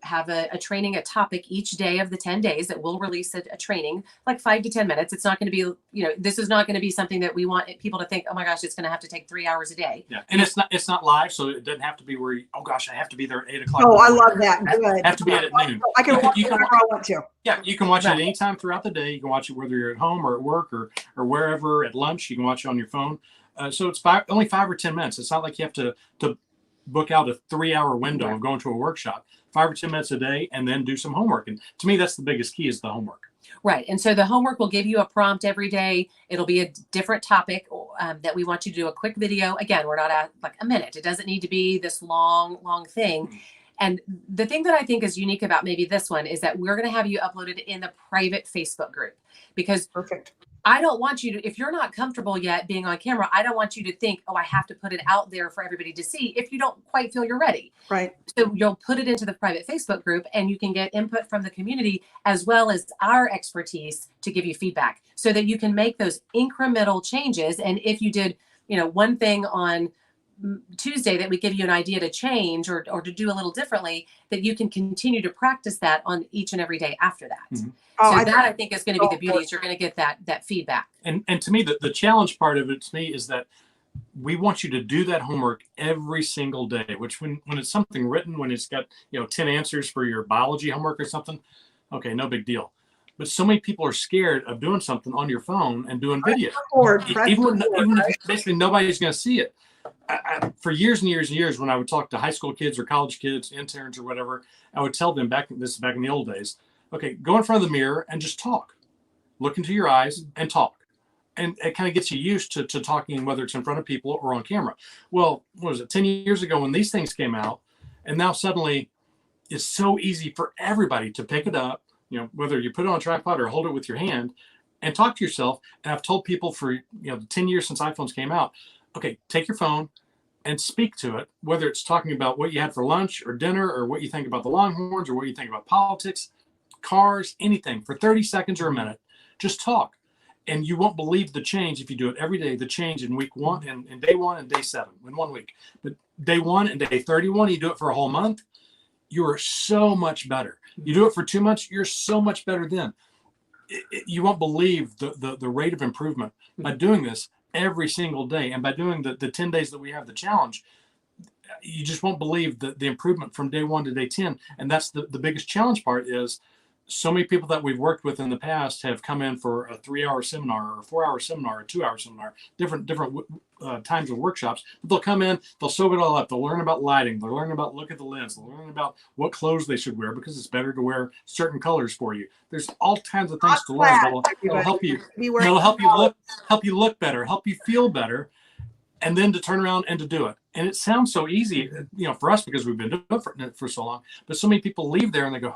have a training, a topic each day of the 10 days that we'll release a training, like 5 to 10 minutes. It's not going to be, this is not going to be something that we want people to think, oh my gosh, it's going to have to take 3 hours a day. Yeah. And it's not live. So it doesn't have to be where oh gosh, I have to be there at 8 o'clock. Oh, I love that. Good. Have to be at noon. I can watch it whenever I want to. Yeah. You can watch it anytime throughout the day. You can watch it whether you're at home or at work or wherever, at lunch. You can watch it on your phone. So it's only 5 or 10 minutes. It's not like you have to book out a 3-hour window of going to a workshop. 5 or 10 minutes a day, and then do some homework. And to me, that's the biggest key, is the homework. Right. And so the homework will give you a prompt every day. It'll be a different topic that we want you to do a quick video. Again, we're not at like a minute. It doesn't need to be this long thing. And the thing that I think is unique about maybe this one is that we're going to have you uploaded in the private Facebook group, because perfect. I don't want you to, if you're not comfortable yet being on camera, I don't want you to think, oh, I have to put it out there for everybody to see if you don't quite feel you're ready. Right. So you'll put it into the private Facebook group, and you can get input from the community as well as our expertise to give you feedback, so that you can make those incremental changes. And if you did, one thing on Tuesday that we give you an idea to change or to do a little differently, that you can continue to practice that on each and every day after that. Mm-hmm. I think is going to be the beauty, is you're going to get that feedback. And to me, the challenge part of it to me is that we want you to do that homework every single day, which when it's something written, when it's got 10 answers for your biology homework or something, okay, no big deal. But so many people are scared of doing something on your phone and doing video. Even if basically nobody's going to see it. For years and years and years, when I would talk to high school kids or college kids, interns or whatever, I would tell them back in the old days, okay, go in front of the mirror and just talk. Look into your eyes and talk. And it kind of gets you used to talking, whether it's in front of people or on camera. Well, what was it, 10 years ago when these things came out, and now suddenly it's so easy for everybody to pick it up, whether you put it on a tripod or hold it with your hand and talk to yourself. And I've told people for, the 10 years since iPhones came out, okay, take your phone and speak to it, whether it's talking about what you had for lunch or dinner, or what you think about the Longhorns, or what you think about politics, cars, anything, for 30 seconds or a minute. Just talk. And you won't believe the change if you do it every day, the change in week 1 and day 1 and day 7 in 1 week. But day 1 and day 31, you do it for a whole month, you are so much better. You do it for 2 months, you're so much better then. You won't believe the rate of improvement by doing this every single day. And by doing the 10 days that we have the challenge, you just won't believe the improvement from day 1 to day 10. And that's the biggest challenge part is, so many people that we've worked with in the past have come in for a 3-hour seminar or a 4-hour seminar or a 2-hour seminar, different times of workshops. But they'll come in, they'll soak it all up. They'll learn about lighting. They'll learn about look at the lens. They'll learn about what clothes they should wear, because it's better to wear certain colors for you. There's all kinds of things to learn that'll help you. It'll help you look better, help you feel better, and then to turn around and to do it. And it sounds so easy, for us, because we've been doing it for so long. But so many people leave there and they go,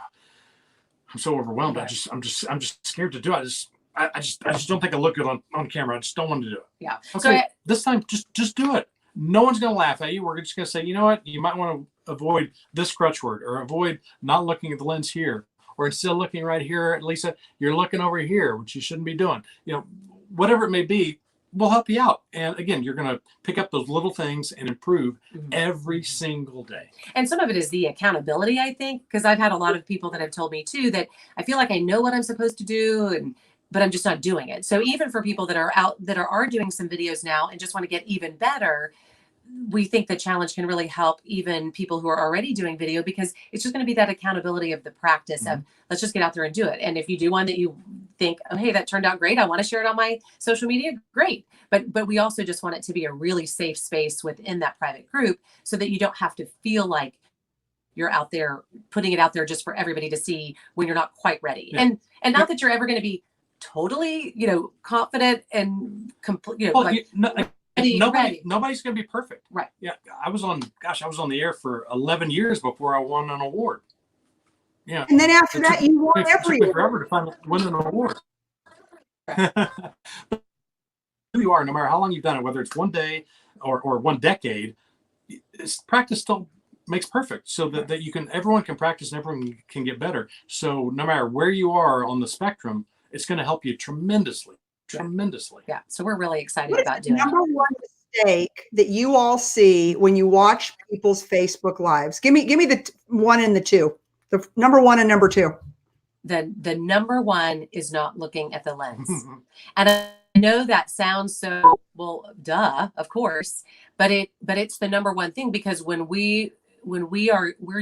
I'm so overwhelmed. I'm just scared to do it. I just don't think I look good on camera. I just don't want to do it. Yeah. Okay. So this time, just do it. No one's going to laugh at you. We're just going to say, you know what? You might want to avoid this crutch word, or avoid not looking at the lens here, or instead of looking right here at Lisa, you're looking over here, which you shouldn't be doing. Whatever it may be, we'll help you out. And again, you're going to pick up those little things and improve every single day. And some of it is the accountability, I think, because I've had a lot of people that have told me too, that I feel like I know what I'm supposed to do, but I'm just not doing it. So even for people that are doing some videos now and just want to get even better, we think the challenge can really help even people who are already doing video, because it's just going to be that accountability of the practice of, let's just get out there and do it. And if you do one that you think, oh, hey, that turned out great, I want to share it on my social media, great. But we also just want it to be a really safe space within that private group, so that you don't have to feel like you're out there putting it out there just for everybody to see when you're not quite ready. Yeah. And not that you're ever going to be totally, confident and complete, Nobody's going to be perfect. Right. Yeah. I was on the air for 11 years before I won an award. Yeah. And then after that, you won every award. Forever to win an award. Who you are, no matter how long you've done it, whether it's 1 day or 1 decade, practice still makes perfect, so that everyone can practice and everyone can get better. So no matter where you are on the spectrum, it's going to help you tremendously. Yeah. So we're really excited about doing it. Number one mistake that you all see when you watch people's Facebook lives. Give me the 1 and the 2. The number 1 and number 2. The number 1 is not looking at the lens. And I know that sounds so, well, duh, of course, but it's the number 1 thing, because we're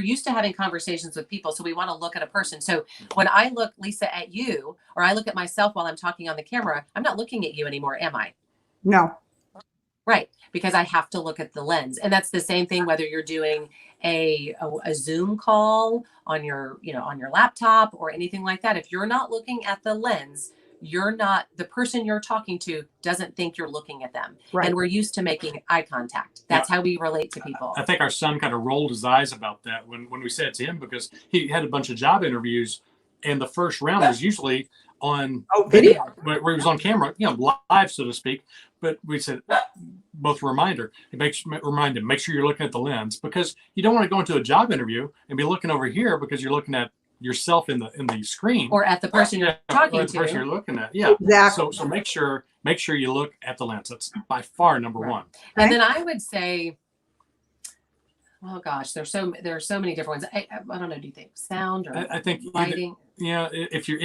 used to having conversations with people. So we want to look at a person. So when I look, Lisa, at you, or I look at myself while I'm talking on the camera, I'm not looking at you anymore, am I? No. Right. Because I have to look at the lens. And that's the same thing, whether you're doing a Zoom call on your laptop or anything like that. If you're not looking at the lens, the person you're talking to doesn't think you're looking at them. Right. And we're used to making eye contact. That's how we relate to people. I think our son kind of rolled his eyes about that when we said it to him, because he had a bunch of job interviews, and the first round was usually on video, where he was on camera, live, so to speak. But we said, both remind him, make sure you're looking at the lens, because you don't want to go into a job interview and be looking over here because you're looking at yourself in the screen, or at the person you're talking to, the person you're looking at. Yeah, exactly. So make sure you look at the lens. That's by far number 1. And then I would say, oh gosh, there are so many different ones. I don't know. Do you think sound or I think lighting? If you're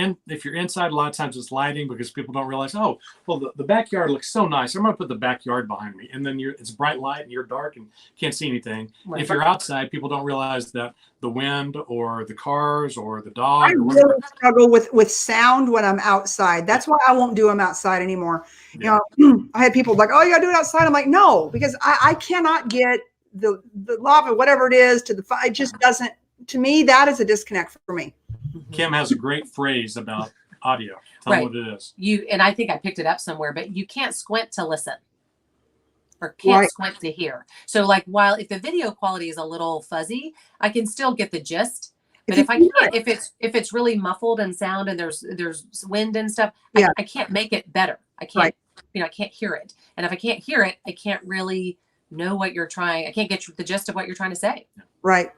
inside, a lot of times it's lighting, because people don't realize, oh, well, the backyard looks so nice, I'm going to put the backyard behind me, and then it's bright light and you're dark and can't see anything. Right. If you're outside, people don't realize that the wind or the cars or the dog. I really struggle with sound when I'm outside. That's why I won't do them outside anymore. Yeah. I had people like, oh, you got to do it outside. I'm like, no, because I cannot get the lava, whatever it is, to the fire. It just doesn't. To me, that is a disconnect for me. Kim has a great phrase about audio. Tell me what it is. And I think I picked it up somewhere, but you can't squint to listen, or can't squint to hear. So like, if the video quality is a little fuzzy, I can still get the gist, But if I can't, if it's really muffled and sound and there's wind and stuff, Yeah. I can't make it better. I can't, I can't hear it. And if I can't hear it, I can't really know what you're trying. I can't get the gist of what you're trying to say. Right.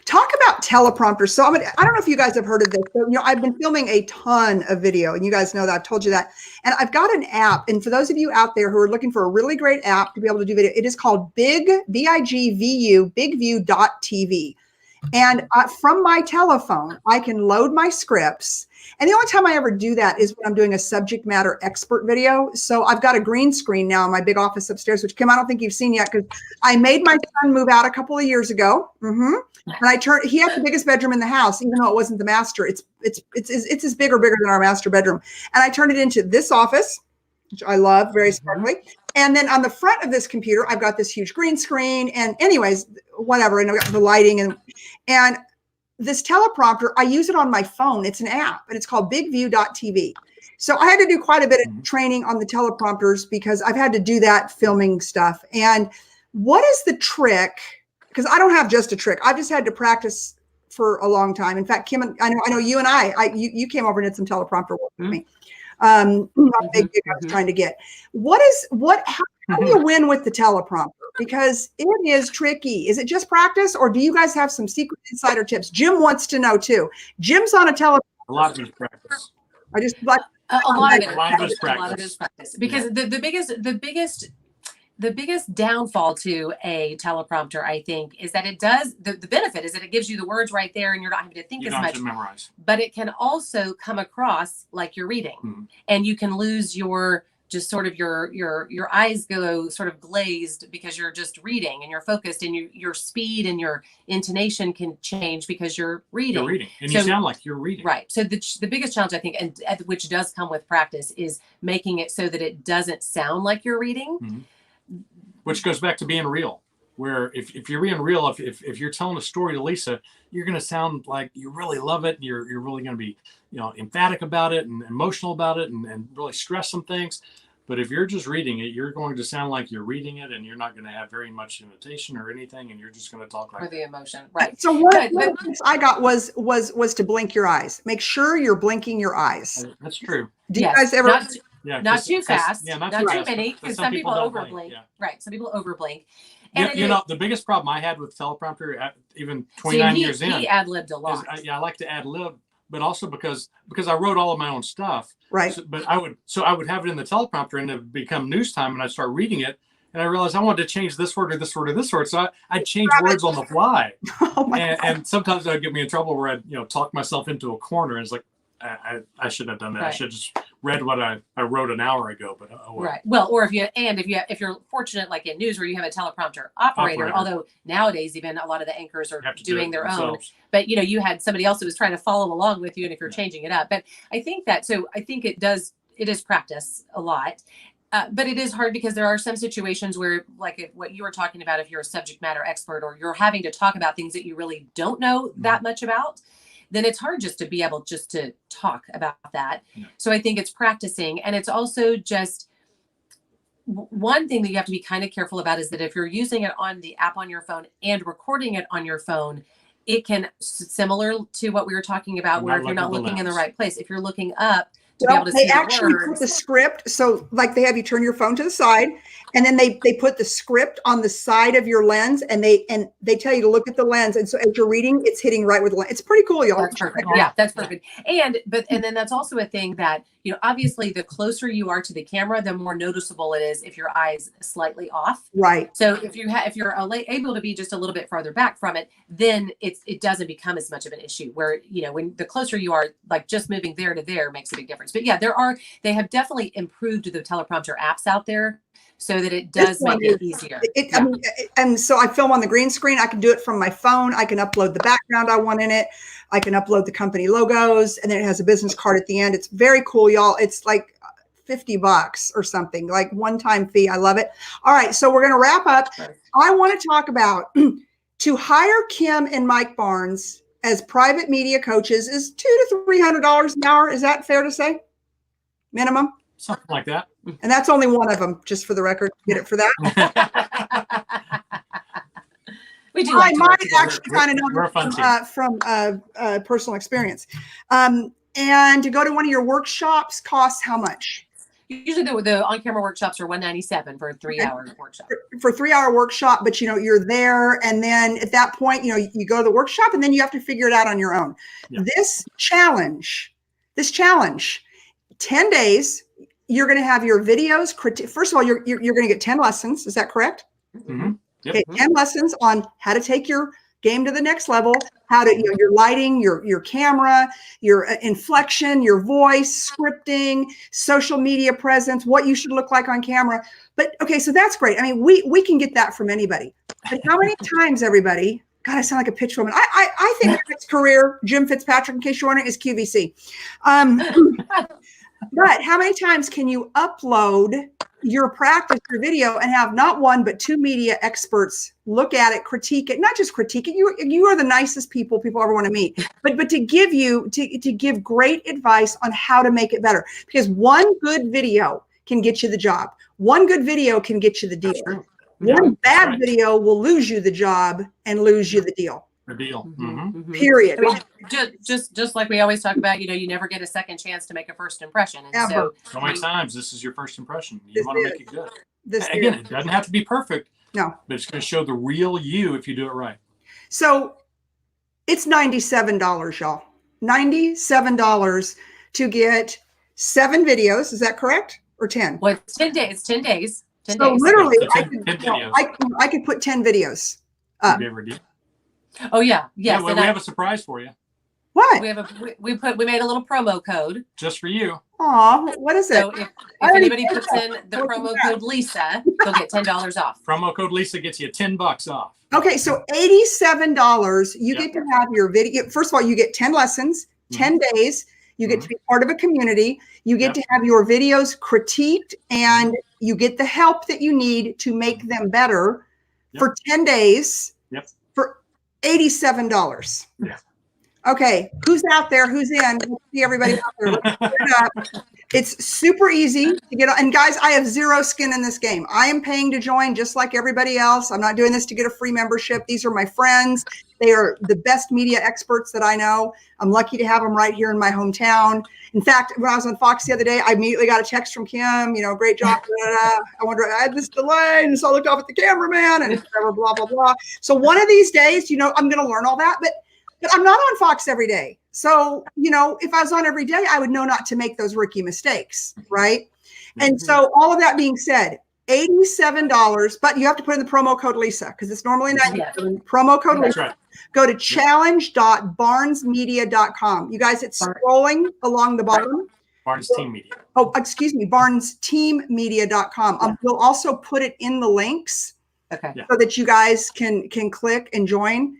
Talk about teleprompters. So I don't know if you guys have heard of this, but I've been filming a ton of video, and you guys know that I've told you that. And I've got an app. And for those of you out there who are looking for a really great app to be able to do video, it is called BigVU, BigView.tv. And from my telephone, I can load my scripts. And the only time I ever do that is when I'm doing a subject matter expert video. So I've got a green screen now in my big office upstairs, which Kim, I don't think you've seen yet, because I made my son move out a couple of years ago. And he has the biggest bedroom in the house, even though it wasn't the master. It's as bigger than our master bedroom. And I turned it into this office, which I love, very sparkly. And then on the front of this computer, I've got this huge green screen. And anyways, whatever, and I've got the lighting and this teleprompter, I use it on my phone. It's an app, and it's called BigView.tv. So I had to do quite a bit of training on the teleprompters because I've had to do that filming stuff. And what is the trick? Because I don't have just a trick. I've just had to practice for a long time. In fact, Kim, I know you and you came over and did some teleprompter work with me. Big I was trying to get. How do you win with the teleprompter? Because it is tricky. Is it just practice, or do you guys have some secret insider tips? Jim wants to know too. Jim's on a teleprompter. A lot of it is practice. I just like a lot of it is practice. Because the biggest downfall to a teleprompter, I think, is that it does the benefit is that it gives you the words right there, and you're not having to think as much. To memorize. But it can also come across like you're reading, and you can lose your eyes go sort of glazed because you're just reading and you're focused, and your speed and your intonation can change because you're reading. You're reading, and you sound like you're reading. Right. So the biggest challenge, I think, and which does come with practice, is making it so that it doesn't sound like you're reading. Which goes back to being real, where if you're being real, if you're telling a story to Lisa, you're going to sound like you really love it. And you're really going to be, emphatic about it and emotional about it and really stress some things. But if you're just reading it, you're going to sound like you're reading it, and you're not going to have very much intonation or anything, and you're just going to talk like for the emotion. Right. So what I got was to blink your eyes. Make sure you're blinking your eyes. That's true. Do you guys ever? Not too fast. Not too fast, many, because some people overblink. Right. Some people overblink. And the biggest problem I had with teleprompter, even 29 years in, he ad-libbed a lot. I like to ad-lib, but also because I wrote all of my own stuff. Right. But I would have it in the teleprompter, and it would become news time, and I'd start reading it, and I realized I wanted to change this word or this word or this word. So I'd change words on the fly. And sometimes that would get me in trouble where I'd talk myself into a corner, and it's like, I shouldn't have done that. Right. I should just read what I wrote an hour ago. But right. Well, or if you're fortunate, like in news where you have a teleprompter operator, although nowadays even a lot of the anchors are doing their own. But you had somebody else who was trying to follow along with you, and if you're changing it up. But I think it is practice a lot. But it is hard because there are some situations where, like what you were talking about, if you're a subject matter expert or you're having to talk about things that you really don't know that much about, then it's hard just to be able just to talk about that. Yeah. So I think it's practicing. And it's also just one thing that you have to be kind of careful about is that if you're using it on the app on your phone and recording it on your phone, it can, similar to what we were talking about, where if you're not looking in the right place, if you're looking up, they actually put the script. So like they have you turn your phone to the side, and then they put the script on the side of your lens, and they tell you to look at the lens. And so as you're reading, it's hitting right with the lens. It's pretty cool, y'all. That's perfect. Yeah, that's perfect. And then that's also a thing that, obviously the closer you are to the camera, the more noticeable it is if your eyes slightly off. Right. So if you're able to be just a little bit farther back from it, then it doesn't become as much of an issue, where, when the closer you are, like just moving there to there makes a big difference. But yeah, they have definitely improved the teleprompter apps out there so that it does make it easier. And so I film on the green screen. I can do it from my phone. I can upload the background I want in it. I can upload the company logos, and then it has a business card at the end. It's very cool, y'all. It's like $50 or something, like one-time fee. I love it. All right, so we're going to wrap up. I want to talk about to hire Kim and Mike Barnes as private media coaches is $200 to $300 an hour. Is that fair to say? Minimum? Something like that. And that's only one of them, just for the record. Get it for that? We do like to Mine work together. actually kind of We're a fun team. from personal experience. And to go to one of your workshops costs how much? Usually the on-camera workshops are $197 for a 3-hour workshop. For a 3-hour workshop, but you're there, and then at that point, you go to the workshop, and then you have to figure it out on your own. Yeah. This challenge, 10 days, you're going to have your videos. First of all, you're going to get 10 lessons. Is that correct? Mm-hmm. Yep. Okay, 10 lessons on how to take your game to the next level, how to, your lighting, your camera, your inflection, your voice, scripting, social media presence, what you should look like on camera. But okay, so that's great. I mean, we can get that from anybody. But how many times, everybody, God, I sound like a pitch woman. I think his career, Jim Fitzpatrick, in case you're wondering, is QVC. But how many times can you upload your practice, your video, and have not one, but 2 media experts look at it, critique it, not just critique it. You are the nicest people ever want to meet, but to give to give great advice on how to make it better, because one good video can get you the job. One good video can get you the deal. One bad video will lose you the job and lose you the deal. Period. I mean, just like we always talk about, you never get a second chance to make a first impression. And so many times this is your first impression. You want to make it good. Again, it doesn't have to be perfect. No. But it's going to show the real you if you do it right. So it's $97, y'all. $97 to get 7 videos. Is that correct? Or 10? Well, it's 10 days. It's 10 days. 10 so days. Literally, so I could put 10 videos up. Have you ever did? Oh yeah, yes. Yeah, well, we have a surprise for you. What? We made a little promo code just for you. Aw, what is it? So if anybody puts in the promo code Lisa, they'll get $10 off. Promo code Lisa gets you $10 off. Okay, so $87. You get to have your video. First of all, you get 10 lessons, 10 days. You get to be part of a community. You get to have your videos critiqued, and you get the help that you need to make them better for 10 days. For $87. Yeah. Okay, who's out there? Who's in? Let's see everybody out there. Let's put it up. It's super easy to get on. And guys, I have zero skin in this game. I am paying to join just like everybody else. I'm not doing this to get a free membership. These are my friends. They are the best media experts that I know. I'm lucky to have them right here in my hometown. In fact, when I was on Fox the other day, I immediately got a text from Kim, great job. I wonder, I had this delay, and so I looked off at the cameraman and whatever, blah, blah, blah. So one of these days, I'm going to learn all that, but I'm not on Fox every day. So, if I was on every day, I would know not to make those rookie mistakes, right? And so all of that being said, $87, but you have to put in the promo code Lisa, because it's normally $97. Promo code Lisa. Right. Go to challenge.barnesmedia.com. You guys, it's scrolling along the bottom. Barnes Team Media. Oh, excuse me, barnesteammedia.com. We'll also put it in the links so that you guys can click and join.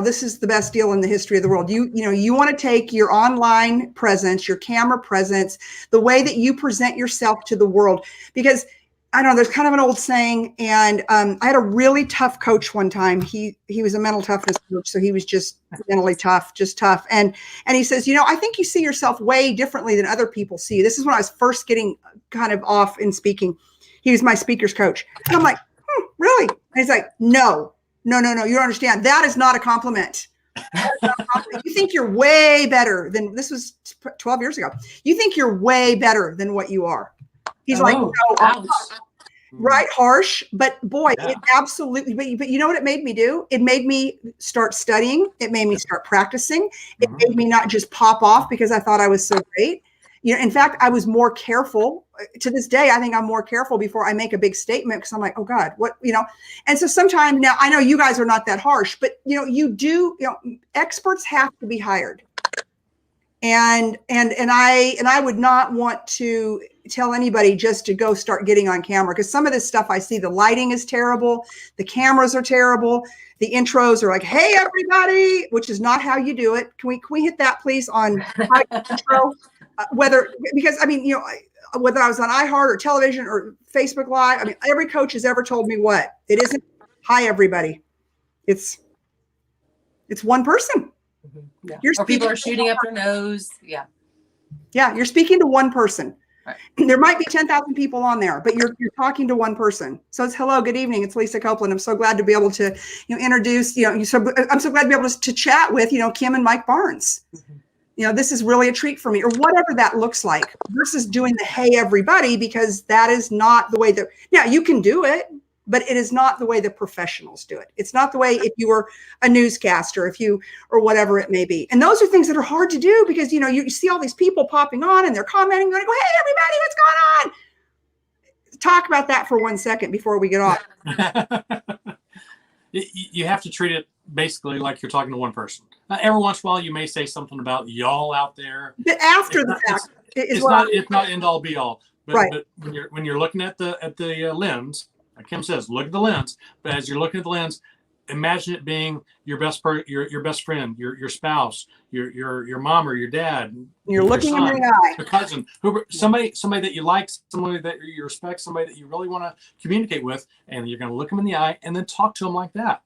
This is the best deal in the history of the world. You want to take your online presence, your camera presence, the way that you present yourself to the world, because I don't know, there's kind of an old saying, and I had a really tough coach one time. He was a mental toughness coach, so he was just mentally tough, just tough. And he says, I think you see yourself way differently than other people see you. This is when I was first getting kind of off in speaking. He was my speaker's coach. And I'm like, really? And he's like, no, you don't understand. That is not a compliment. You think you're way better than, this was 12 years ago. You think you're way better than what you are. He's like, no, right, harsh, but boy, it absolutely, but you know what it made me do? It made me start studying. It made me start practicing. It made me not just pop off because I thought I was so great. In fact, I was more careful. To this day, I think I'm more careful before I make a big statement, because I'm like, oh God, what, and so sometimes, now I know you guys are not that harsh, but experts have to be hired. And I would not want to tell anybody just to go start getting on camera, because some of this stuff I see, the lighting is terrible, the cameras are terrible, the intros are like, hey everybody, which is not how you do it. Can we hit that please on intro? Whether I was on iHeart or television or Facebook Live, every coach has ever told me what it isn't. Hi everybody, it's one person. Or people are shooting up their nose. Yeah, you're speaking to one person. Right. There might be 10,000 people on there, but you're talking to one person. So it's hello, good evening. It's Lisa Copeland. I'm so glad to be able to, introduce, I'm so glad to be able to chat with, Kim and Mike Barnes. Mm-hmm. This is really a treat for me, or whatever that looks like, versus doing the hey everybody, because that is not the way that, now you can do it, but it is not the way the professionals do it. It's not the way if you were a newscaster, or whatever it may be. And those are things that are hard to do because, you see all these people popping on and they're commenting, you're going to go, hey, everybody, what's going on? Talk about that for 1 second before we get off. You have to treat it basically like you're talking to one person. Every once in a while, you may say something about y'all out there. But after the fact, it's not end all be all. But, right. But when you're looking at the lens, like Kim says, look at the lens. But as you're looking at the lens, imagine it being your best friend, your spouse, your mom or your dad. You're looking in the eye. Your cousin, somebody that you like, somebody that you respect, somebody that you really want to communicate with, and you're going to look them in the eye and then talk to them like that.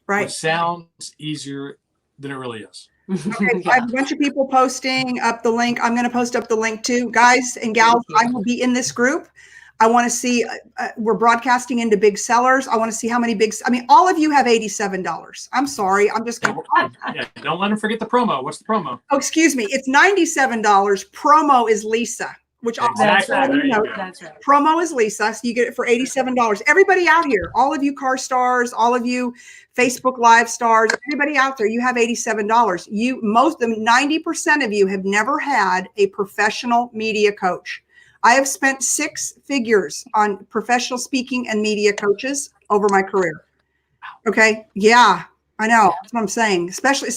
Right. It sounds easier than it really is. Okay, I have a bunch of people posting up the link. I'm going to post up the link too. Guys and gals, I will be in this group. I want to see, we're broadcasting into big sellers. I want to see how many all of you have $87. I'm sorry. I'm just going to. Yeah, don't let them forget the promo. What's the promo? Oh, excuse me. It's $97. Promo is Lisa, which exactly. That's right. Promo is Lisa. So you get it for $87. Everybody out here, all of you car stars, all of you Facebook Live stars, everybody out there, you have $87. 90% of you have never had a professional media coach. I have spent 6 figures on professional speaking and media coaches over my career. Okay. Yeah, I know. That's what I'm saying. Especially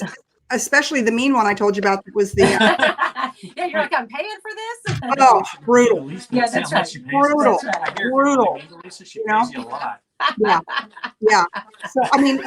the mean one I told you about was the. Yeah, you're like, I'm paying for this? Oh, brutal. Yeah, that's right. Brutal. Brutal. Yeah. So I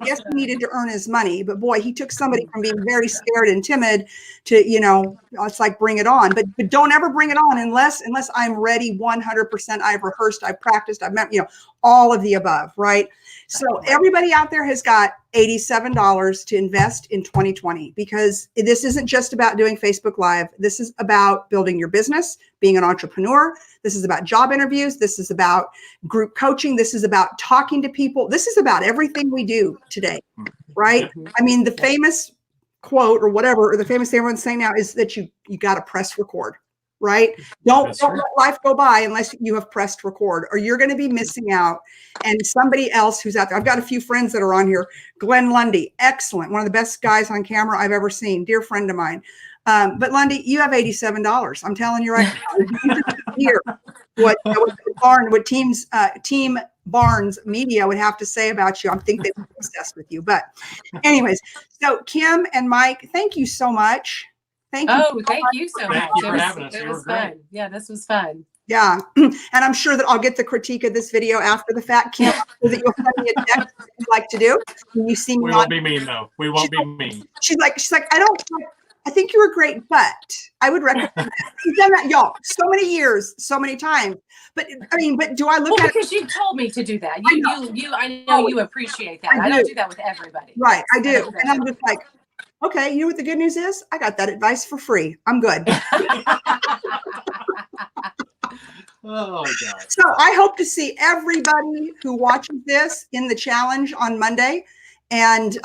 guess he needed to earn his money, but boy, he took somebody from being very scared and timid to, it's like bring it on, but don't ever bring it on unless I'm ready 100%. I've rehearsed, I've practiced, I've met, all of the above, right? So everybody out there has got $87 to invest in 2020 because this isn't just about doing Facebook Live. This is about building your business, being an entrepreneur. This is about job interviews. This is about group coaching. This is about talking to people. This is about everything we do today, right? The famous quote or whatever, or the famous thing everyone's saying now is that you got to press record. Right? Don't let life go by unless you have pressed record, or you're going to be missing out. And somebody else who's out there, I've got a few friends that are on here. Glenn Lundy, excellent. One of the best guys on camera I've ever seen. Dear friend of mine. But Lundy, you have $87. I'm telling you right now. You just hear what Team Barnes Media would have to say about you. I think they'd be obsessed with you. But anyways, so Kim and Mike, thank you so much. Thank you so much. Thank you for having us. It was fun. Yeah, this was fun. Yeah. And I'm sure that I'll get the critique of this video after the fact, Kim, so that you'll send me a text if you'd like to do. When you see me, we won't be mean though. We won't be mean. She's like, I think you were great, but I would recommend that. You've done that, y'all, so many years, so many times. But do I look at it? Because you told me to do that. I know you appreciate that. I don't do that with everybody. Right. I do. And I'm just like, okay, you know what the good news is? I got that advice for free. I'm good. Oh, God. So I hope to see everybody who watches this in the challenge on Monday. And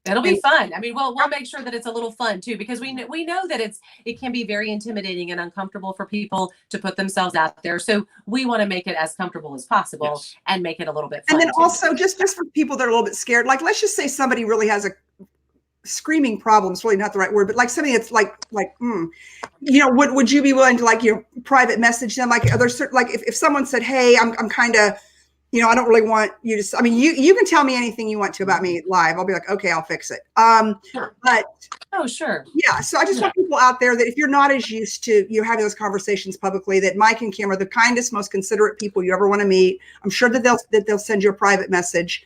it'll be fun. We'll make sure that it's a little fun too, because we know that it can be very intimidating and uncomfortable for people to put themselves out there. So we want to make it as comfortable as possible and make it a little bit fun. And then also just for people that are a little bit scared, like let's just say somebody really has a screaming problem, is really not the right word, but like something that's would you be willing to private message them? Like, are there certain, if someone said, hey, I'm kind of, I don't really want you to, you can tell me anything you want to about me live. I'll be like, okay, I'll fix it. Sure. But oh, sure. Yeah. So I just want people out there that if you're not as used to having those conversations publicly, that Mike and Kim are the kindest, most considerate people you ever want to meet. I'm sure that they'll send you a private message.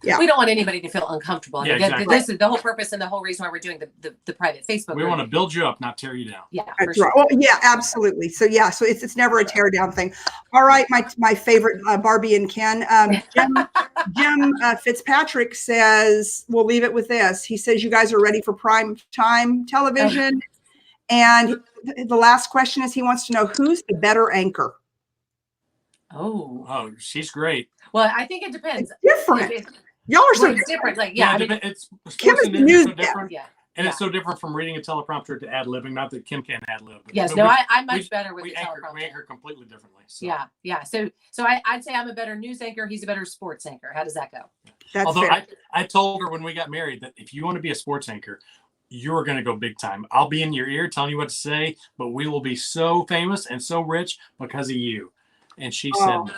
Yeah. We don't want anybody to feel uncomfortable. Exactly. This is the whole purpose and the whole reason why we're doing the private Facebook. We want to build you up, not tear you down. Yeah, that's sure. right. Well, yeah, absolutely. So so it's never a tear down thing. All right, my favorite Barbie and Ken, Jim Fitzpatrick says, we'll leave it with this. He says you guys are ready for prime time television. And the last question is he wants to know who's the better anchor. Oh, she's great. well, I think it depends. It's different. Y'all are so It's different. Like, yeah, I mean, it's Kim sports is and the news news are so different. yeah. And it's so different from reading a teleprompter to ad-libbing. Not that Kim can't ad-lib. Yes, but I'm much better with the teleprompter. We anchor completely differently. So. Yeah. So I'd say I'm a better news anchor. He's a better sports anchor. How does that go? That's Although fair. I told her when we got married that if you want to be a sports anchor, you're going to go big time. I'll be in your ear telling you what to say, but we will be so famous and so rich because of you. And she said no.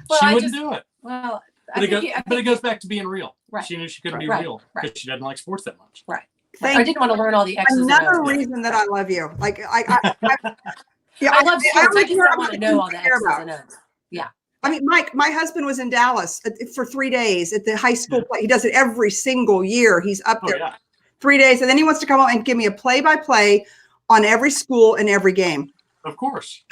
Well, she wouldn't do it. Well, But it goes back to being real. Right. She knew she couldn't be real because she doesn't like sports that much. Right. I didn't want to learn all the X's and Another O's. reason that I love you. Like I love sports. I just don't want to about know all the you care X's about. and O's. Yeah. I mean, Mike, my husband was in Dallas for 3 days at the high school play. He does it every single year. He's up there 3 days. And then he wants to come on and give me a play-by-play on every school and every game. Of course.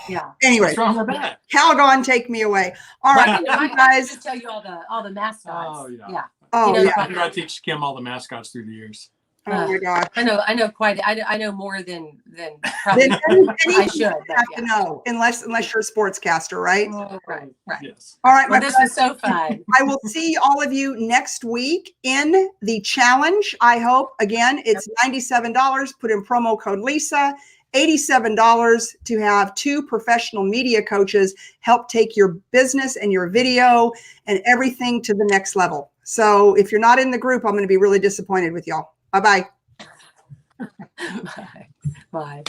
Yeah. Anyway, what's wrong with that? Calgon, take me away. All right, I guys. just tell you all the mascots. Oh, yeah. Yeah. Oh, You know, yeah. I tried to teach Kim all the mascots through the years. Oh my God. I know quite. I know more than probably Then I should. have to know, unless you're a sportscaster, right? Right. Yes. All right, Well, my this friends, was so fun. I will see all of you next week in the challenge. I hope. Again, it's $97. Put in promo code Lisa. $87 to have 2 professional media coaches help take your business and your video and everything to the next level. So if you're not in the group, I'm going to be really disappointed with y'all. Bye-bye. Bye. Bye.